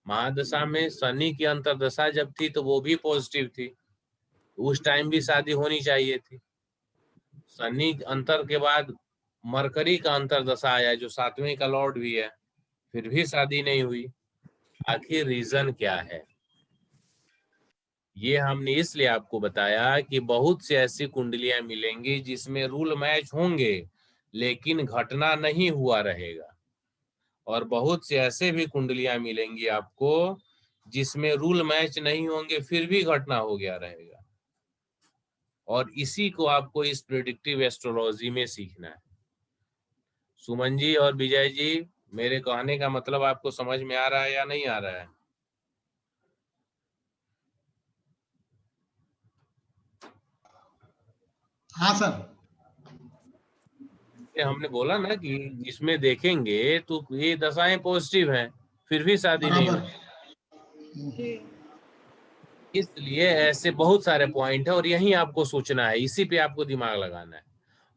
महादशा में शनि की अंतरदशा जब थी तो वो भी पॉजिटिव थी, उस टाइम भी शादी होनी चाहिए थी। शनि अंतर के बाद मरकरी का अंतरदशा आया जो 7वें का लॉर्ड भी है, फिर भी शादी नहीं हुई। आखिर रीजन क्या है? ये हमने इसलिए आपको बताया कि बहुत सी ऐसी कुंडलियां मिलेंगी जिसमें रूल मैच होंगे लेकिन घटना नहीं हुआ रहेगा, और बहुत से ऐसे भी कुंडलियां मिलेंगी आपको जिसमें रूल मैच नहीं होंगे फिर भी घटना हो गया रहेगा। और इसी को आपको इस प्रिडिक्टिव एस्ट्रोलॉजी में सीखना है। सुमन जी और विजय जी, मेरे कहने का मतलब आपको समझ में आ रहा है या नहीं आ रहा है? हाँ सर। ये हमने बोला ना कि जिसमें देखेंगे तो ये दशाएं पॉजिटिव हैं, फिर भी शादी नहीं बराबर। हुई। इसलिए ऐसे बहुत सारे पॉइंट है और यही आपको सोचना है, इसी पे आपको दिमाग लगाना है,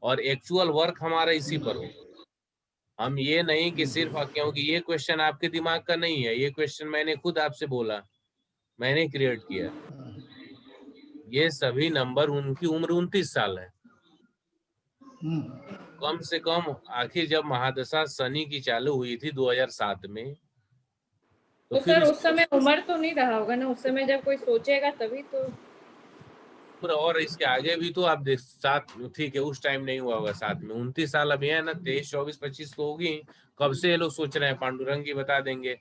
और एक्चुअल वर्क हमारा इसी पर हो। हम ये नहीं कि सिर्फ क्योंकि ये क्वेश्चन आपके दिमाग का नहीं है, ये क्वेश्चन मैंने खुद आपसे बोला, मैंने क्रिएट किया। ये सभी नंबर, उनकी उम्र 29 साल है कम से कम। आखिर जब महादशा शनि की चालू हुई थी 2007 में, तो तो फिर सर उस समय उम्र तो नहीं रहा होगा ना, उस समय जब कोई सोचेगा तभी तो। पूरा, और इसके आगे भी तो आप देख साथ, ठीक है उस टाइम नहीं हुआ होगा साथ में, 29 साल अभी है ना, 23, 24, 25 तो होगी। कब से ये लोग सोच रहे हैं, पांडुरंग जी बता देंगे।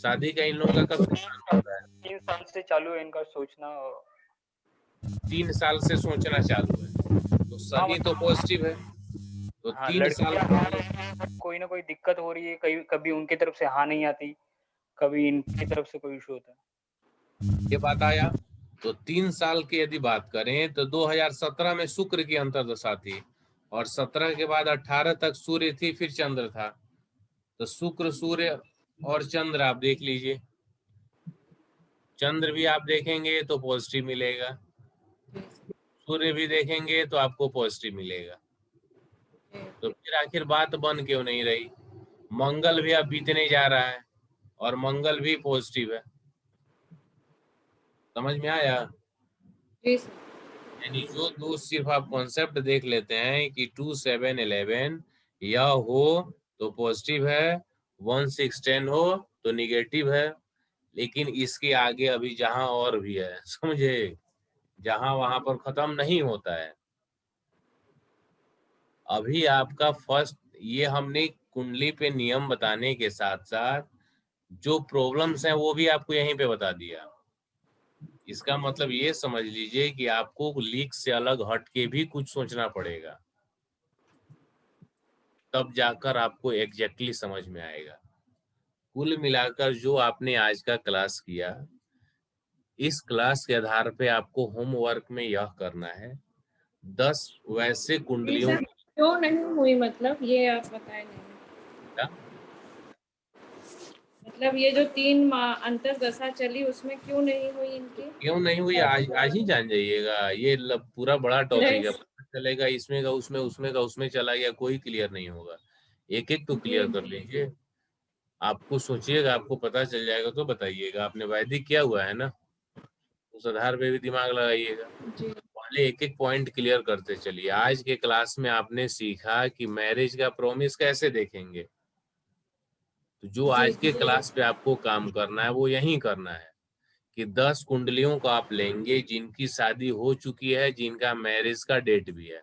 शादी का इन लोगों का कब से plan होता है? 3 साल से चालू है इनका सोचना। 3 साल से सोचना चालू है, तो हाँ सही तो मतलब पॉजिटिव है। तो हाँ, 3 साल लड़कियां कोई ना कोई दिक्कत हो रही है, कहीं कभी उनकी तरफ से हाँ नहीं आती, कभी इनकी तरफ से कोई इशू होता है। ये बात आया। तो 3 साल की यदि बात करें तो 2017 में शुक्र की अंतर्दशा थी, और 17 के बाद 18 तक सूर्य थी, फिर चंद्र था। तो शुक्र, सूर्य और चंद्र आप देख लीजिए, चंद्र भी आप देखेंगे तो पॉजिटिव मिलेगा, सूर्य भी देखेंगे तो आपको पॉजिटिव मिलेगा। तो फिर आखिर बात बन क्यों नहीं रही? मंगल भी अब बीतने जा रहा है, और मंगल भी पॉजिटिव है। समझ में आया? जी सर। यानी जो दो सिर्फ आप कॉन्सेप्ट देख लेते हैं कि 2, 7, 11 या हो तो पॉजिटिव है, 1, 6, 10 हो तो निगेटिव है, लेकिन इसके आगे अभी जहां और भी है, समझे, जहां वहां पर खत्म नहीं होता है। अभी आपका फर्स्ट, ये हमने कुंडली पे नियम बताने के साथ साथ जो प्रॉब्लम्स हैं वो भी आपको यहीं पे बता दिया। इसका मतलब ये समझ लीजिए कि आपको लीक से अलग हट के भी कुछ सोचना पड़ेगा, तब जाकर आपको एग्जैक्टली समझ में आएगा। कुल मिलाकर जो आपने आज का क्लास किया, इस क्लास के आधार पे आपको होमवर्क में यह करना है, 10 वैसे जी कुंडलियों सर, क्यों नहीं हुई, मतलब ये आप बताए नहीं। का, मतलब ये जो 3 अंतर्दशा चली उसमें क्यों नहीं हुई इनकी क्यों नहीं हुई आज आज ही जान जाइएगा। ये पूरा बड़ा टॉपिक है, नहीं। पता चलेगा इसमें का उसमें, उसमें का उसमें चला गया, कोई क्लियर नहीं होगा। एक एक तो जी क्लियर कर लीजिए। आपको सोचिएगा, आपको पता चल जाएगा तो बताइएगा। आपने वैदिक किया हुआ है ना, उस आधार पे भी दिमाग लगाइएगा। जी पहले एक एक पॉइंट क्लियर करते चलिए। आज के क्लास में आपने सीखा कि मैरिज का प्रॉमिस कैसे देखेंगे। तो जो जी आज के क्लास पे आपको काम करना है वो यही करना है कि 10 कुंडलियों को आप लेंगे जिनकी शादी हो चुकी है, जिनका मैरिज का डेट भी है।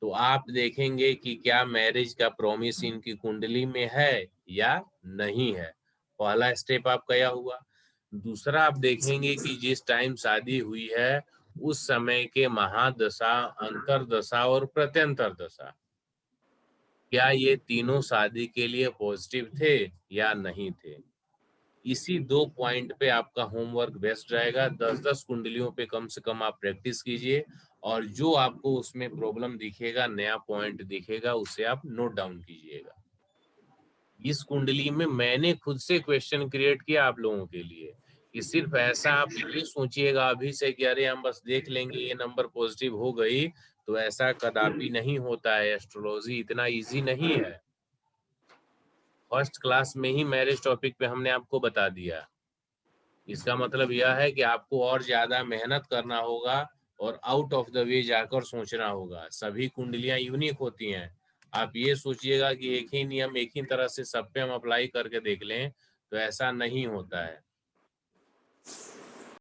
तो आप देखेंगे कि क्या मैरिज का प्रॉमिस इनकी कुंडली में है या नहीं है। पहला स्टेप आपका यह हुआ। दूसरा, आप देखेंगे कि जिस टाइम शादी हुई है उस समय के महादशा, अंतरदशा और प्रत्यंतर दशा, क्या ये तीनों शादी के लिए पॉजिटिव थे या नहीं थे। इसी 2 पॉइंट पे आपका होमवर्क बेस्ट रहेगा। 10-10 कुंडलियों पे कम से कम आप प्रैक्टिस कीजिए, और जो आपको उसमें प्रॉब्लम दिखेगा, नया पॉइंट दिखेगा, उसे आप नोट डाउन कीजिएगा। इस कुंडली में मैंने खुद से क्वेश्चन क्रिएट किया आप लोगों के लिए कि सिर्फ ऐसा आप ये सोचिएगा अभी से कि अरे हम बस देख लेंगे ये नंबर पॉजिटिव हो गई, तो ऐसा कदापि नहीं होता है। एस्ट्रोलॉजी इतना इजी नहीं है। फर्स्ट क्लास में ही मैरिज टॉपिक पे हमने आपको बता दिया। इसका मतलब यह है कि आपको और ज्यादा मेहनत करना होगा और आउट ऑफ द वे जाकर सोचना होगा। सभी कुंडलियां यूनिक होती हैं। आप ये सोचिएगा कि एक ही नियम एक ही तरह से सब पे हम अप्लाई करके देख लें, तो ऐसा नहीं होता है।